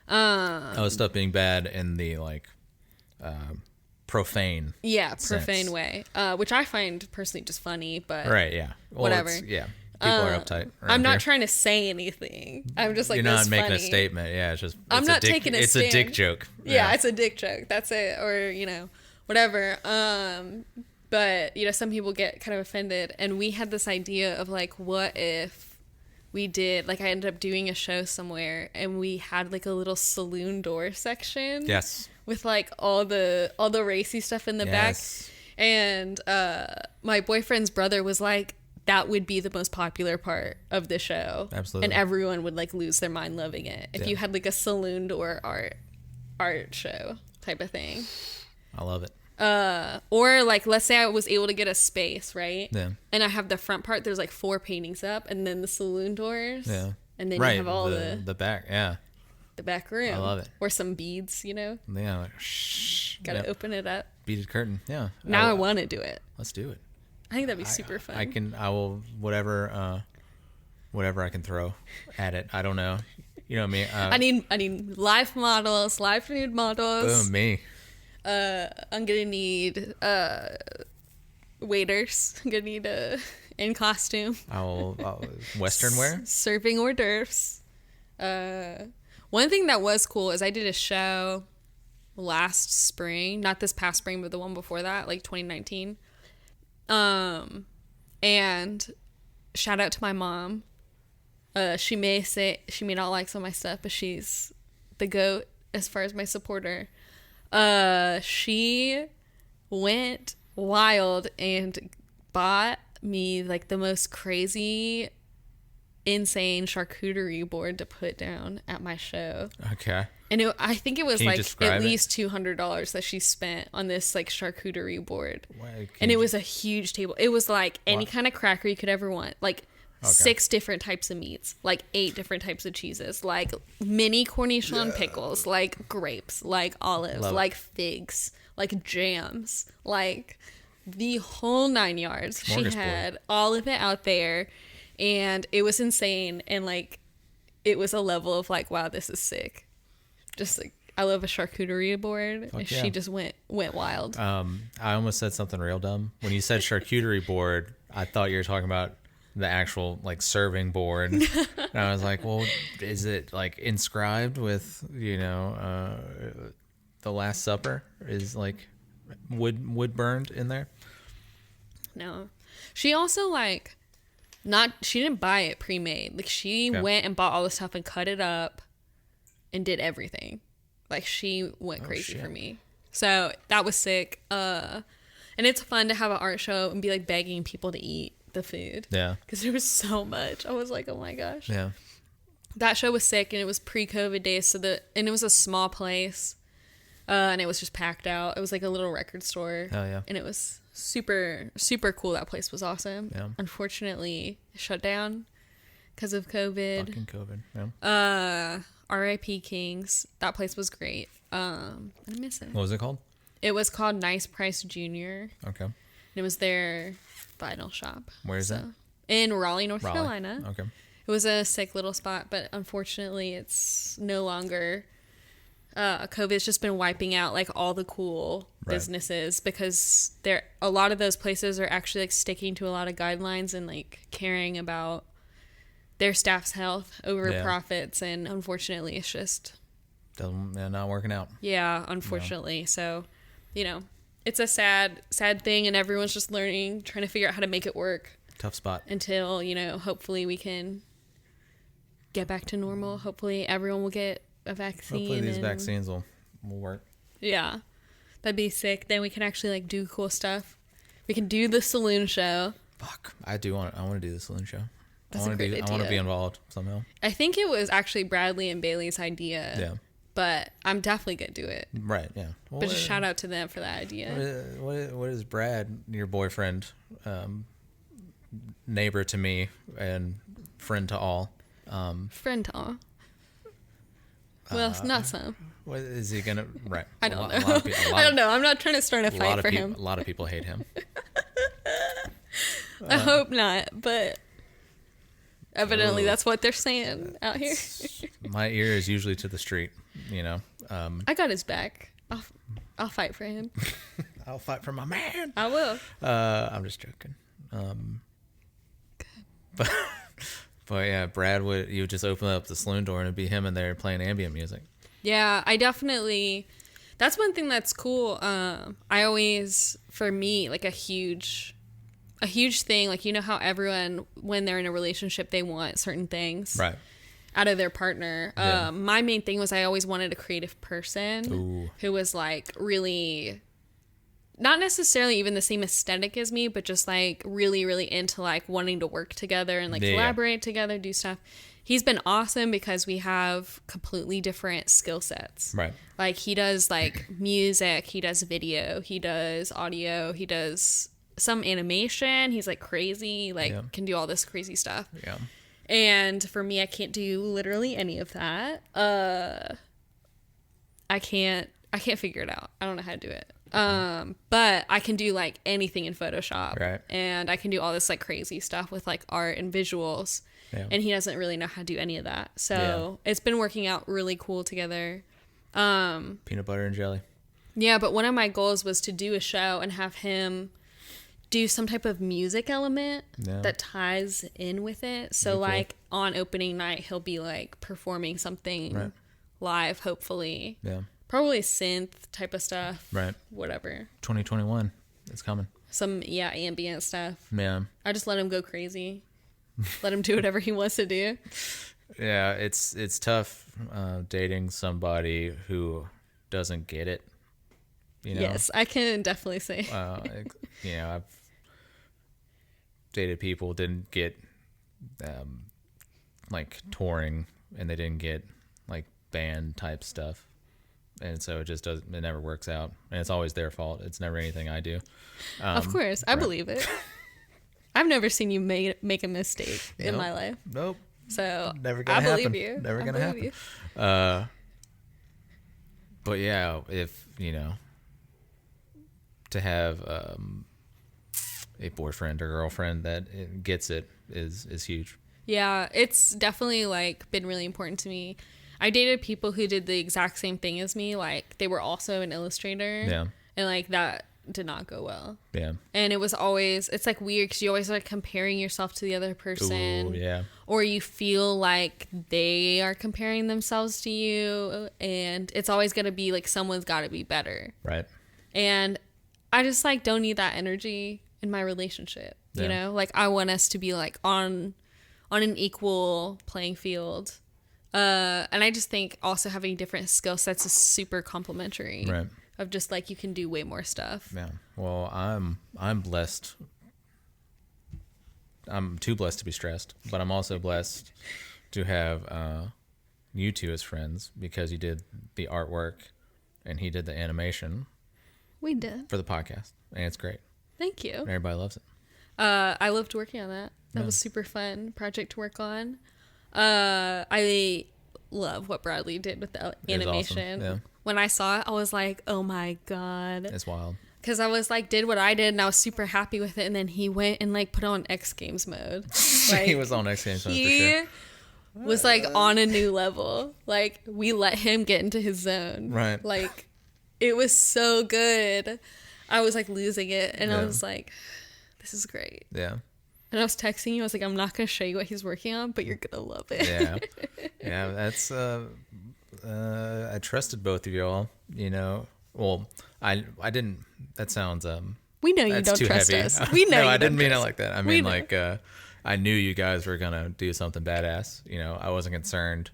Stuff being bad in the like profane sense. Way, which I find personally just funny, but well, whatever. People are uptight. I'm not trying to say anything. I'm just like, you're not making funny. A statement. Yeah, it's just I'm not taking a stand. It's a dick joke. Yeah, it's a dick joke. That's it, or whatever. But some people get kind of offended, and we had this idea of like, what if we did like I ended up doing a show somewhere, and we had like a little saloon door section. Yes. With like all the racy stuff in the back. And my boyfriend's brother was like, that would be the most popular part of the show. Absolutely. And everyone would like lose their mind loving it if you had like a saloon door art show type of thing. I love it. Or like, let's say I was able to get a space, right? Yeah. And I have the front part. There's like 4 paintings up, and then the saloon doors. Yeah. And then right. you have all the back. Yeah. the back room. I love it. Or some beads, you know. Yeah. Like, shh. Gotta open it up. Beaded curtain. Yeah. Now I want to do it. Let's do it. I think that'd be super fun. I will whatever I can throw at it. I don't know. You know me. I need live models, live nude models. Boom, me. I'm gonna need waiters. I'm gonna need in costume. I'll Western wear. Serving hors d'oeuvres. One thing that was cool is I did a show last spring, not this past spring, but the one before that, like 2019. And shout out to my mom. She may not like some of my stuff, but she's the GOAT as far as my supporter. She went wild and bought me like the most crazy, insane charcuterie board to put down at my show. Okay. And I think it was Can you like describe at it? least $200 that she spent on this like charcuterie board. Can And you it was a huge table. It was like any kind of cracker you could ever want. Like 6 different types of meats, like 8 different types of cheeses, like mini cornichon pickles, like grapes, like olives, like figs, like jams, like the whole 9 yards. She had all of it out there, and it was insane. And like, it was a level of like, wow, this is sick. Just like, I love a charcuterie board. And she just went wild. I almost said something real dumb. When you said charcuterie board, I thought you were talking about the actual like serving board. And I was like, well, is it like inscribed with, you know, the Last Supper is like wood burned in there? No. She also like, she didn't buy it pre-made. Like she went and bought all the stuff and cut it up and did everything. Like she went crazy for me. So that was sick. And it's fun to have an art show and be like begging people to eat the food. Yeah. Because there was so much. I was like, oh my gosh. Yeah. That show was sick, and it was pre-COVID days. And it was a small place. And it was just packed out. It was like a little record store. Hell yeah. And it was super, super cool. That place was awesome. Yeah. Unfortunately, it shut down because of COVID. Fucking COVID. Yeah. R.I.P. Kings. That place was great. I miss it. What was it called? It was called Nice Price Junior. Okay. And it was their vinyl shop. Where is that? In Raleigh, North Carolina. Okay. It was a sick little spot, but unfortunately it's no longer. COVID's just been wiping out like all the cool businesses, because a lot of those places are actually like sticking to a lot of guidelines and like caring about their staff's health over profits, and unfortunately it's just not working out. Yeah, unfortunately. No. So, you know, it's a sad thing, and everyone's just trying to figure out how to make it work. Tough spot. Until, you know, hopefully we can get back to normal. Hopefully everyone will get a vaccine. Hopefully these vaccines will work. Yeah. That'd be sick. Then we can actually like do cool stuff. We can do the saloon show. Fuck. I want to do the saloon show. That's a great idea. I want to be involved somehow. I think it was actually Bradley and Bailey's idea. Yeah. But I'm definitely going to do it. Right, yeah. Well, but just shout out to them for that idea. What is Brad, your boyfriend, neighbor to me and friend to all? Friend to all. Well, not some. What is he going to... Right. I don't know. I don't know. I'm not trying to start a fight for him. A lot of people hate him. I hope not, but... Evidently, that's what they're saying out here. My ear is usually to the street, you know. I got his back. I'll fight for him. I'll fight for my man. I will. I'm just joking. But yeah, Brad you would just open up the saloon door and it'd be him in there playing ambient music. Yeah, I definitely. That's one thing that's cool. I always, for me, like a huge thing, like, you know how everyone, when they're in a relationship, they want certain things out of their partner. My main thing was I always wanted a creative person who was like really, not necessarily even the same aesthetic as me, but just like really, really into like wanting to work together and like collaborate together, do stuff. he's been awesome because we have completely different skill sets. Right. Like he does like music, he does video, he does audio, he does some animation. He's like crazy, like can do all this crazy stuff. Yeah. And for me, I can't do literally any of that. I can't figure it out. I don't know how to do it. But I can do like anything in Photoshop. Right. And I can do all this like crazy stuff with like art and visuals. Yeah. And he doesn't really know how to do any of that. So it's been working out really cool together. Peanut butter and jelly. Yeah, but one of my goals was to do a show and have him do some type of music element that ties in with it. So like on opening night, he'll be like performing something live, hopefully. Yeah. Probably synth type of stuff. Right. Whatever. 2021. It's coming. Some, ambient stuff. Yeah. I just let him go crazy. Let him do whatever he wants to do. Yeah, it's tough dating somebody who doesn't get it. You know? Yes, I can definitely say. I've dated people who didn't get like touring, and they didn't get like band type stuff, and so it never works out, and it's always their fault. It's never anything I do. Of course, I believe it. I've never seen you make a mistake in my life. Nope. So never gonna happen. Believe you. Never gonna happen. But yeah, if to have a boyfriend or girlfriend that gets it is huge. Yeah, it's definitely like been really important to me. I dated people who did the exact same thing as me. Like they were also an illustrator. Yeah. And like that did not go well. Yeah. And it's like weird because you always like comparing yourself to the other person. Ooh, yeah. Or you feel like they are comparing themselves to you, and it's always going to be like someone's got to be better. Right. And I just like don't need that energy in my relationship. You know, like I want us to be like on an equal playing field. And I just think also having different skill sets is super complementary. Right. Of just like you can do way more stuff. Yeah. Well, I'm blessed. I'm too blessed to be stressed, but I'm also blessed to have you two as friends because you did the artwork and he did the animation. We did. For the podcast, and it's great. Thank you. And everybody loves it. I loved working on that. That was super fun project to work on. I love what Bradley did with the animation. Awesome. Yeah. When I saw it, I was like, oh my God. It's wild. Because I was like, did what I did, and I was super happy with it. And then he went and like put on X Games mode. Like, he was on X Games mode for sure. He was like on a new level. Like we let him get into his zone. Right. Like it was so good. I was like losing it, and I was like, this is great. Yeah. And I was texting you. I was like, I'm not going to show you what he's working on, but you're going to love it. Yeah. Yeah, that's I trusted both of y'all, Well, I didn't. That sounds we know you don't trust heavy. us. We know. No, you I didn't don't mean it trust like that. I mean like I knew you guys were gonna do something badass. I wasn't concerned.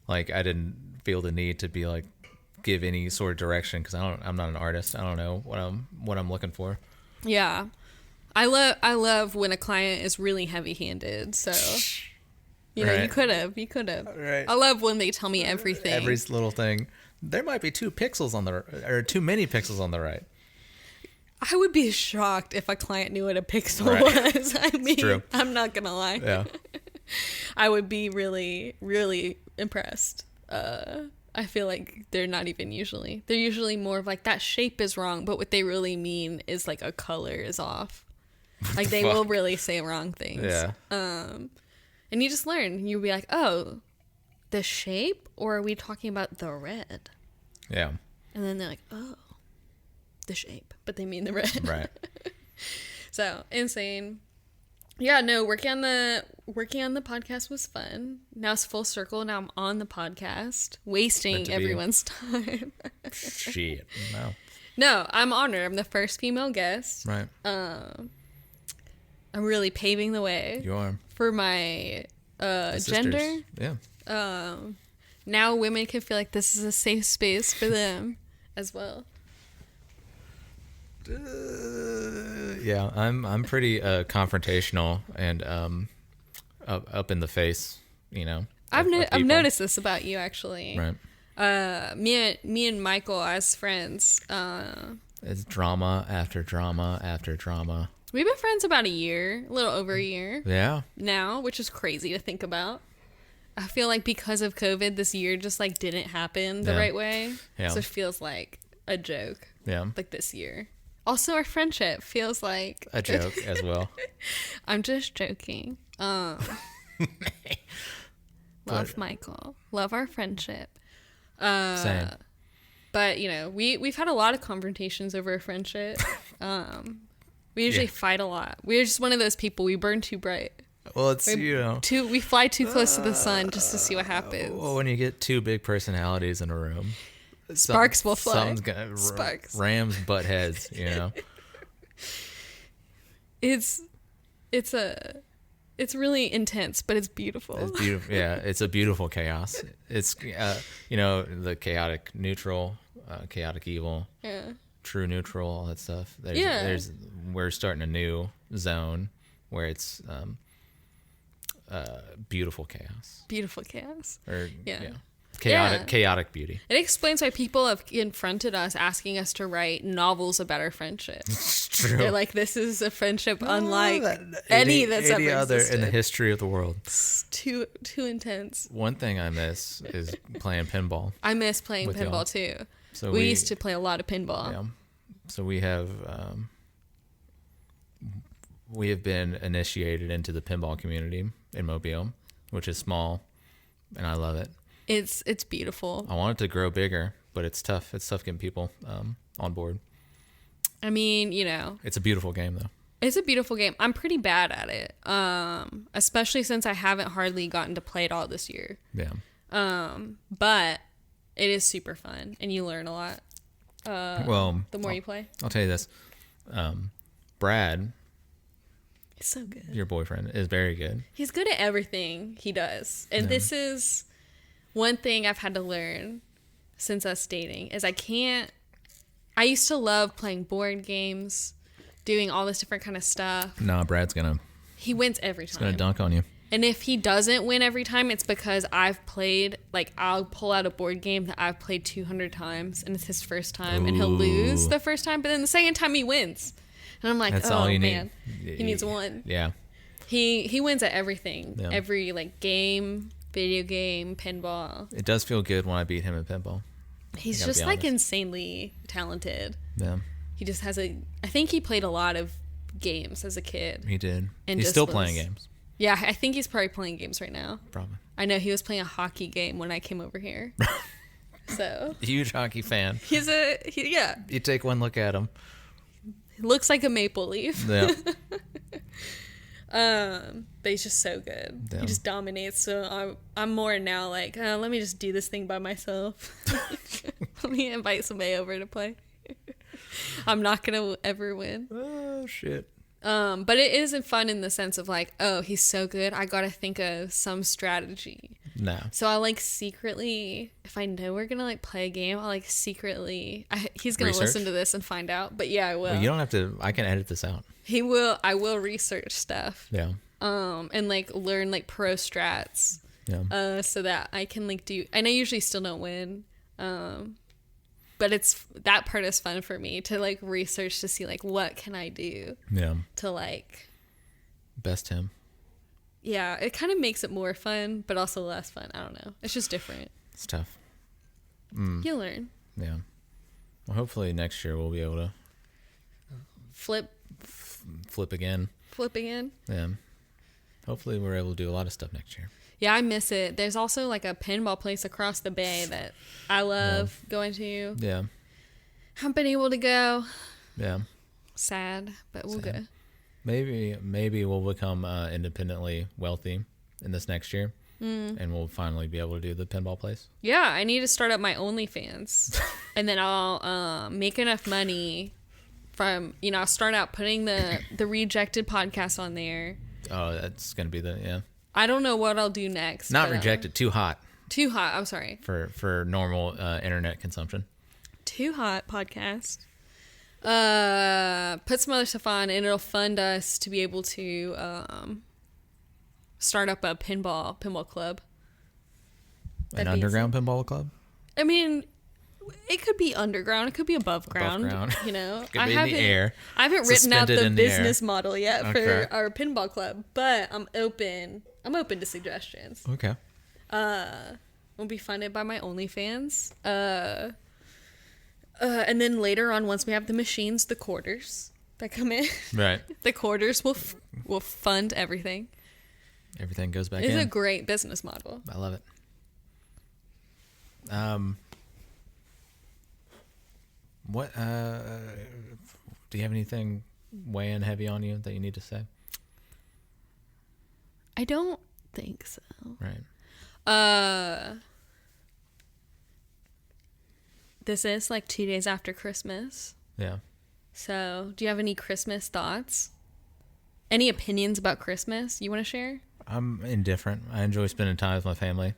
Like I didn't feel the need to be like give any sort of direction because I'm not an artist. I don't know what I'm looking for. Yeah, I love when a client is really heavy-handed. So. Right. You could have. Right. I love when they tell me everything. Every little thing. There might be too many pixels on the right. I would be shocked if a client knew what a pixel was. I mean, True. I'm not gonna lie. Yeah. I would be really, really impressed. I feel like they're not even usually. They're usually more of like that shape is wrong, but what they really mean is like a color is off. Like they will really say wrong things. Yeah. And you just learn. You'll be like, oh, the shape, or are we talking about the red? Yeah. And then they're like, oh, the shape, but they mean the red. Right. So insane. Yeah, no, working on the podcast was fun. Now it's full circle. Now I'm on the podcast, wasting everyone's time. Shit. No. No, I'm honored. I'm the first female guest. Right. I'm really paving the way. You are. For my gender. Yeah. Now women can feel like this is a safe space for them as well. Yeah, I'm pretty confrontational and up in the face I've people. noticed this about you, actually. Right. Me and Michael as friends. It's drama after drama after drama. We've been friends about a year, a little over a year. Yeah. Now, which is crazy to think about. I feel like because of COVID, this year just like didn't happen the right way. Yeah. So it feels like a joke. Yeah. Like this year. Also, our friendship feels like a joke as well. I'm just joking. Love Michael. Love our friendship. Same. But we've had a lot of confrontations over a friendship. We usually fight a lot. We're just one of those people. We burn too bright. Well, it's we fly too close to the sun just to see what happens. Well, when you get two big personalities in a room, sparks will fly. Something's gonna rams butt heads. It's really intense, but it's beautiful. It's beautiful. Yeah, it's a beautiful chaos. It's the chaotic neutral, chaotic evil, true neutral, all that stuff. We're starting a new zone where it's beautiful chaos. Beautiful chaos. Chaotic beauty. It explains why people have confronted us, asking us to write novels about our friendship. It's true. They're like, this is a friendship unlike any that's ever other existed in the history of the world. It's too intense. One thing I miss is playing pinball. I miss playing pinball y'all. too. So we used to play a lot of pinball. Yeah. So we have been initiated into the pinball community in Mobile, which is small, and I love it. It's beautiful. I want it to grow bigger, but it's tough. It's tough getting people on board. I mean, it's a beautiful game though. It's a beautiful game. I'm pretty bad at it, especially since I haven't hardly gotten to play it all this year. Yeah. But it is super fun, and you learn a lot. The more you play. I'll tell you this, Brad. He's so good. Your boyfriend is very good. He's good at everything he does. And this is one thing I've had to learn since us dating is I used to love playing board games, doing all this different kind of stuff. No, Brad's he wins every time. He's gonna dunk on you. And if he doesn't win every time, it's because I've played, I'll pull out a board game that I've played 200 times and it's his first time. Ooh. And he'll lose the first time, but then the second time he wins. And I'm like, that's all you man, need. He needs one. Yeah. He wins at everything. Yeah. Every game, video game, pinball. It does feel good when I beat him at pinball. He's just insanely talented. Yeah. He just has I think he played a lot of games as a kid. He did. And he's still playing games. Yeah, I think he's probably playing games right now. Probably. I know he was playing a hockey game when I came over here. So. Huge hockey fan. Yeah. You take one look at him. He looks like a maple leaf. Yeah. But he's just so good. Yeah. He just dominates. So I'm more now like, let me just do this thing by myself. Let me invite somebody over to play. I'm not gonna ever win. Oh shit. But it isn't fun in the sense of he's so good, I gotta think of some strategy. No. So I secretly, if I know we're gonna play a game, I'll secretly. He's gonna listen to this and find out. But yeah, I will. Well, you don't have to. I can edit this out. He will. I will research stuff. Yeah. And learn pro strats. Yeah. So that I can do. And I usually still don't win. But that part is fun for me to research to see what can I do. Yeah. To best him. Yeah, it kind of makes it more fun, but also less fun. I don't know. It's just different. It's tough. You learn. Yeah. Well, hopefully next year we'll be able to flip again. Flip again. Yeah. Hopefully we're able to do a lot of stuff next year. Yeah, I miss it. There's also a pinball place across the bay that I love going to. Yeah. Haven't been able to go. Yeah. Sad, but we'll go. Maybe we'll become independently wealthy in this next year, and we'll finally be able to do the pinball place. Yeah, I need to start up my OnlyFans, and then I'll make enough money from I'll start out putting the rejected podcast on there. Oh, that's gonna be I don't know what I'll do next. Not rejected, too hot. Too hot. I'm sorry. For normal internet consumption. Too hot podcast. Put some other stuff on, and it'll fund us to be able to start up a pinball club. An underground pinball club? I mean, it could be underground. It could be above ground. You know, Could be in the air. I haven't written out Suspended the in the business air. model yet Okay. for our pinball club, but I'm open. I'm open to suggestions. Okay. Will be funded by my OnlyFans. And then later on, once we have the machines, the quarters that come in, Right. the quarters will fund everything. Everything goes back It's in. a great business model. I love it. What do you have anything weighing heavy on you that you need to say? I don't think so. Right. This is like 2 days after Christmas. Yeah. So, do you have any Christmas thoughts? Any opinions about Christmas you want to share? I'm indifferent. I enjoy spending time with my family.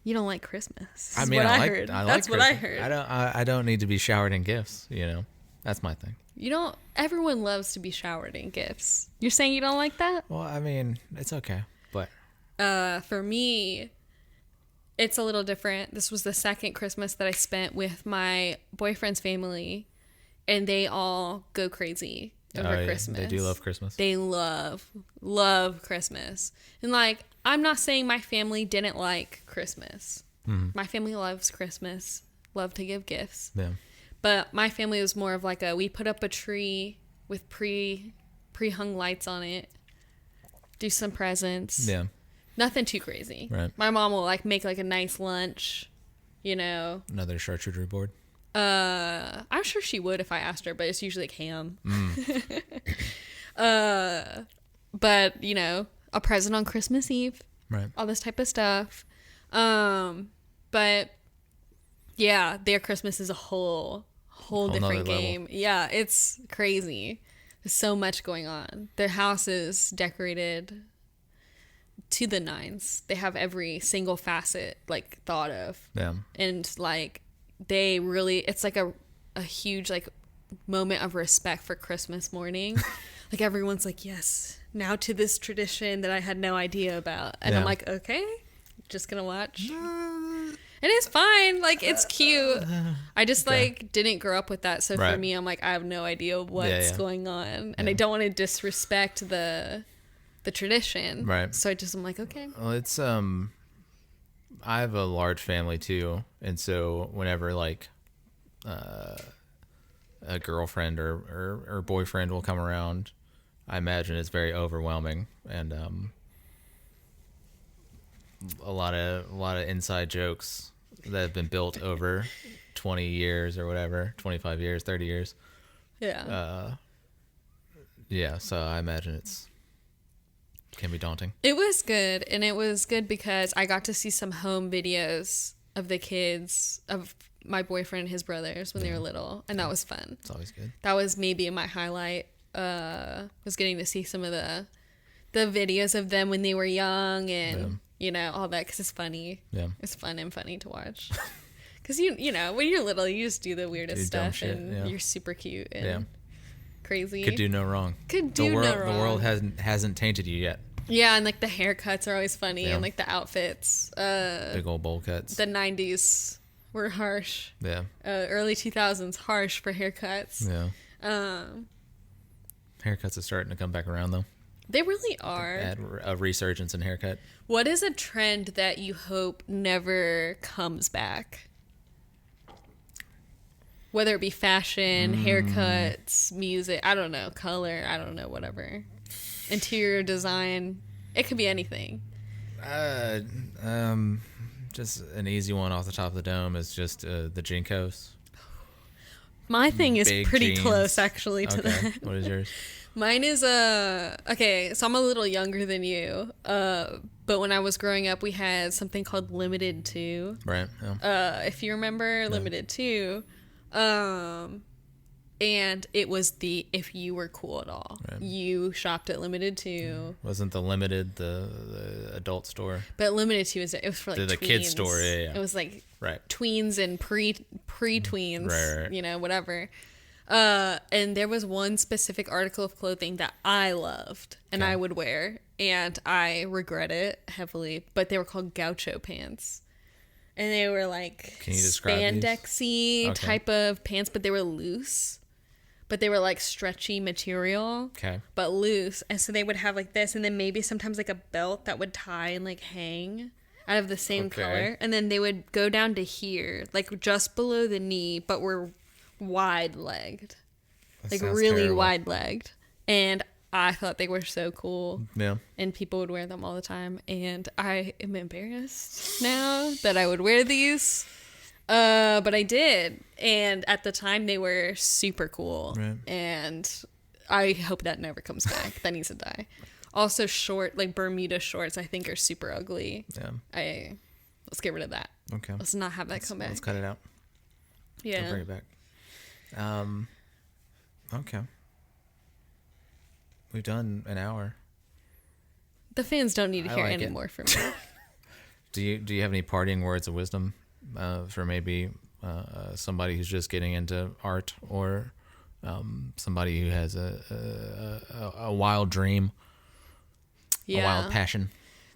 You don't like Christmas. I mean, what I heard. like That's what I Christmas. heard. I don't need to be showered in gifts. You know, that's my thing. You don't. Everyone loves to be showered in gifts. You're saying you don't like that? Well, I mean, it's okay, but For me, it's a little different. This was the second Christmas that I spent with my boyfriend's family, and they all go crazy over Christmas. They do love Christmas. They love Christmas. And like, I'm not saying my family didn't like Christmas. Mm-hmm. My family loves Christmas, love to give gifts. Yeah. But my family was more of like we put up a tree with pre-hung lights on it, do some presents. Yeah. Nothing too crazy. Right. My mom will like make like a nice lunch, you know. Another charcuterie board. I'm sure she would if I asked her, but it's usually like ham. But you know, a present on Christmas Eve. Right. All this type of stuff. But yeah, their Christmas is a whole different nother game. Yeah, it's crazy. There's so much going on. Their house is decorated to the nines. They have every single facet like thought of. Yeah. And like they really, it's like a huge like moment of respect for Christmas morning. Like everyone's like, yes, now to this tradition that I had no idea about. And I'm Yeah. like, okay, just gonna watch. And it's fine. Like, it's cute. I just, like, didn't grow up with that. So Right. for me, I'm like, I have no idea what's going on. And I don't want to disrespect the tradition. Right. So I'm like, okay. Well, it's I have a large family too, and so whenever like a girlfriend or boyfriend will come around, I imagine it's very overwhelming, and a lot of inside jokes that have been built over 20 years or whatever, 25 years, 30 years. Yeah. Yeah, so I imagine can be daunting. It was good. And it was good because I got to see some home videos of the kids, of my boyfriend and his brothers when they were little. And that was fun. It's always good. That was maybe my highlight, was getting to see some of the videos of them when they were young and, you know, all that, because it's funny. Yeah. It's fun and funny to watch. Because, you know, when you're little, you just do the weirdest dumb stuff shit, and you're super cute and Yeah. crazy. Could do no wrong. no wrong. The world hasn't tainted you yet. Yeah, and like the haircuts are always funny Yeah. and like the outfits. Big old bowl cuts. The 90s were harsh. Yeah. Early 2000s, harsh for haircuts. Yeah. Haircuts are starting to come back around though. They really are. Add a resurgence in haircut. What is a trend that you hope never comes back? Whether it be fashion, haircuts, music, I don't know, color, I don't know, whatever. Interior design, it could be anything. Just an easy one off the top of the dome is just the Jinkos. My thing is Big pretty jeans. close actually to Okay. that. What is yours? Mine is okay, so I'm a little younger than you. But when I was growing up, we had something called Limited 2. Right. Yeah. If you remember Limited 2, and it was the if you were cool at all. Right. You shopped at Limited 2. Wasn't the Limited the adult store? But Limited 2 it was for like The tweens. kids store, yeah. It was like Right. tweens and pre-tweens, Right. you know, whatever. And there was one specific article of clothing that I loved and I would wear, and I regret it heavily, but they were called gaucho pants. And they were like spandexy type of pants, but they were loose. But they were like stretchy material, but loose. And so they would have like this, and then maybe sometimes like a belt that would tie and like hang out of the same color. And then they would go down to here, like just below the knee, but were wide-legged. Like really wide-legged. And I thought they were so cool. Yeah. And people would wear them all the time. And I am embarrassed now that I would wear these. But I did. And at the time, they were super cool. Right. And I hope that never comes back. That needs to die. Also, short, like Bermuda shorts, I think are super ugly. Yeah. Let's get rid of that. Okay. Let's not have that come back. Let's cut it out. Yeah. Don't bring it back. Okay. We've done an hour. The fans don't need to hear any it. more from me. Do you have any parting words of wisdom for maybe somebody who's just getting into art, or somebody who has a wild dream, a wild passion?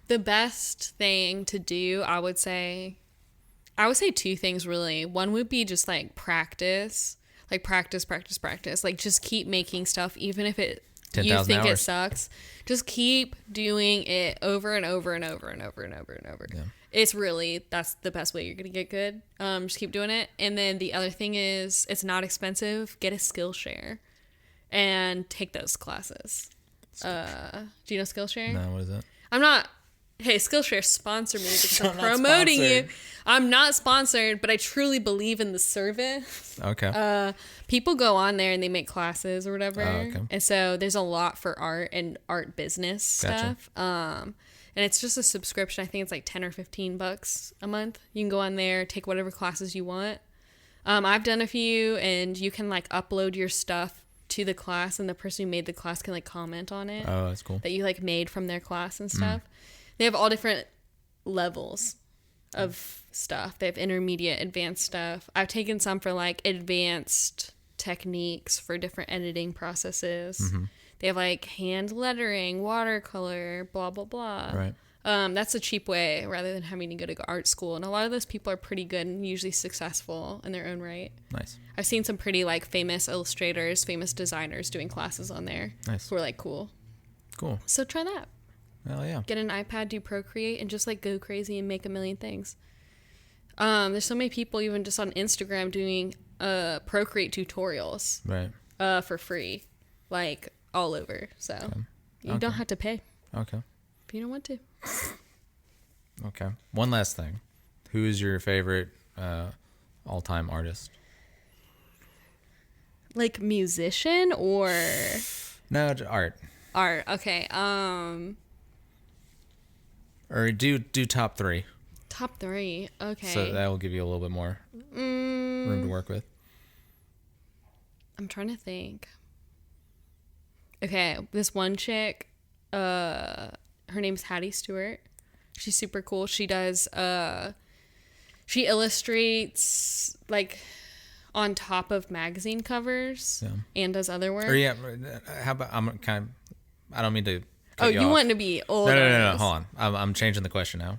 The best thing to do, I would say two things really. One would be just like practice. Like practice. Like just keep making stuff, even if you think it sucks. Just keep doing it over and over and over and over and over and over. Yeah. That's the best way you're gonna get good. Just keep doing it. And then the other thing is, it's not expensive. Get a Skillshare and take those classes. Do you know Skillshare? No, what is that? Hey, Skillshare, sponsor me because I'm promoting you. I'm not sponsored, but I truly believe in the service. Okay. People go on there and they make classes or whatever. And so there's a lot for art and art business stuff. And it's just a subscription. I think it's like $10 or $15 a month. You can go on there, take whatever classes you want. I've done a few, and you can like upload your stuff to the class, and the person who made the class can like comment on it. Oh, that's cool. That you like made from their class and stuff. They have all different levels of stuff. They have intermediate, advanced stuff. I've taken some for like advanced techniques for different editing processes. They have like hand lettering, watercolor, blah, blah, blah. Right. That's a cheap way rather than having to go to art school. And a lot of those people are pretty good and usually successful in their own right. Nice. I've seen some pretty like famous illustrators, famous designers doing classes on there. Nice. Who are like cool. Cool. So try that. Hell yeah. Get an iPad, do Procreate, and just like go crazy and make a million things. There's so many people even just on Instagram doing Procreate tutorials. Right. For free. Like all over. So you don't have to pay. Okay. If you don't want to. Okay. One last thing. Who is your favorite all-time artist? Like musician or? No, art. Art. Okay. Or do top three. Top three. Okay. So that will give you a little bit more room to work with. I'm trying to think. Okay, this one chick, her name's Hattie Stewart. She's super cool. She does, she illustrates like on top of magazine covers and does other work. Or how about, I don't mean to cut you off. want to be old. No, hold on. I'm changing the question now.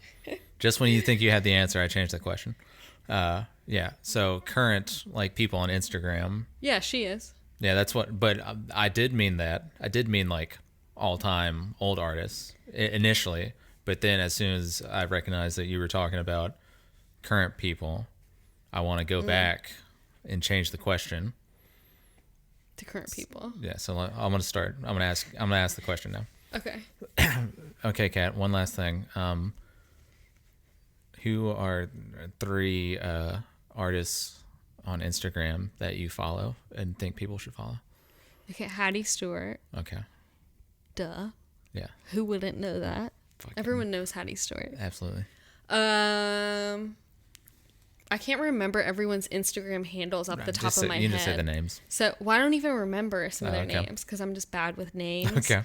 Just when you think you had the answer, I changed the question. Yeah. So current like people on Instagram. Yeah, she is. Yeah, that's what. But I did mean that. I did mean like all-time old artists initially, but then as soon as I recognized that you were talking about current people, I want to go back and change the question to current people. Yeah. So I'm gonna start. I'm gonna ask the question now. Okay. Okay, Kat. One last thing. Who are three artists on Instagram that you follow and think people should follow? Okay, Hattie Stewart. Okay. Duh. Yeah. Who wouldn't know that? Everyone knows Hattie Stewart. Absolutely. I can't remember everyone's Instagram handles off the top of my head. You just say the names. So, I don't even remember some of their names because I'm just bad with names. Okay.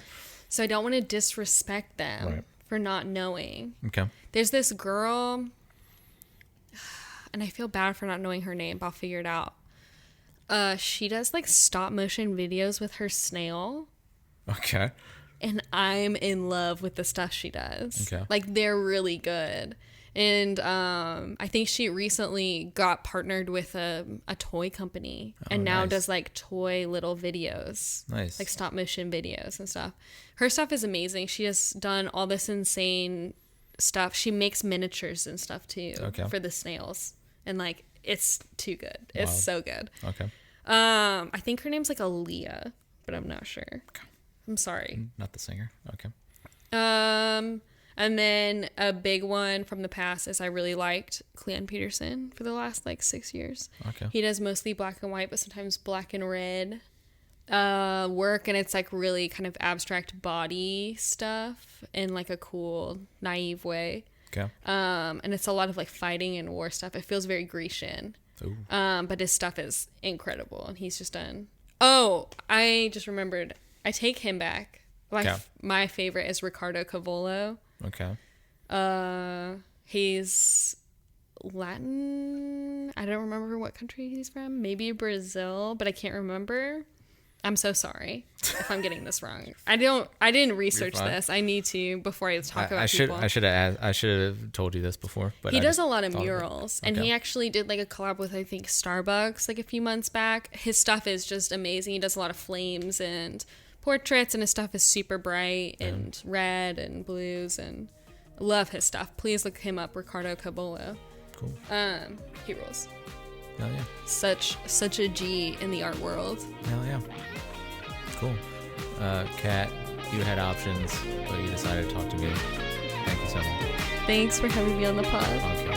So I don't want to disrespect them for not knowing. Okay. There's this girl, and I feel bad for not knowing her name, but I'll figure it out. She does like stop motion videos with her snail. Okay. And I'm in love with the stuff she does. Okay. Like, they're really good. And I think she recently got partnered with a toy company and now nice. does like toy little videos. Nice. Like stop motion videos and stuff. Her stuff is amazing. She has done all this insane stuff. She makes miniatures and stuff too for the snails. And like, it's too good. It's so good. Okay. I think her name's like Aaliyah, but I'm not sure. Okay. I'm sorry. Not the singer. Okay. And then a big one from the past is I really liked Cleon Peterson for the last like 6 years. Okay. He does mostly black and white, but sometimes black and red work, and it's like really kind of abstract body stuff in like a cool, naive way. Okay. And it's a lot of like fighting and war stuff. It feels very Grecian. Ooh. But his stuff is incredible, and he's just done. Oh, I just remembered. I take him back. My favorite is Ricardo Cavolo. Okay. He's Latin. I don't remember what country he's from. Maybe Brazil, but I can't remember. I'm so sorry if I'm getting this wrong. I didn't research this. I need to before I talk about people. I should have told you this before, but he does a lot of murals, and he actually did like a collab with I think Starbucks like a few months back. His stuff is just amazing. He does a lot of flames and portraits, and his stuff is super bright and red and blues, and I love his stuff. Please look him up, Ricardo Cavolo. Cool. He rules. Hell yeah. Such a G in the art world. Hell yeah. Cool. Kat, you had options, but you decided to talk to me. Thank you so much. Thanks for having me on the pod. Okay.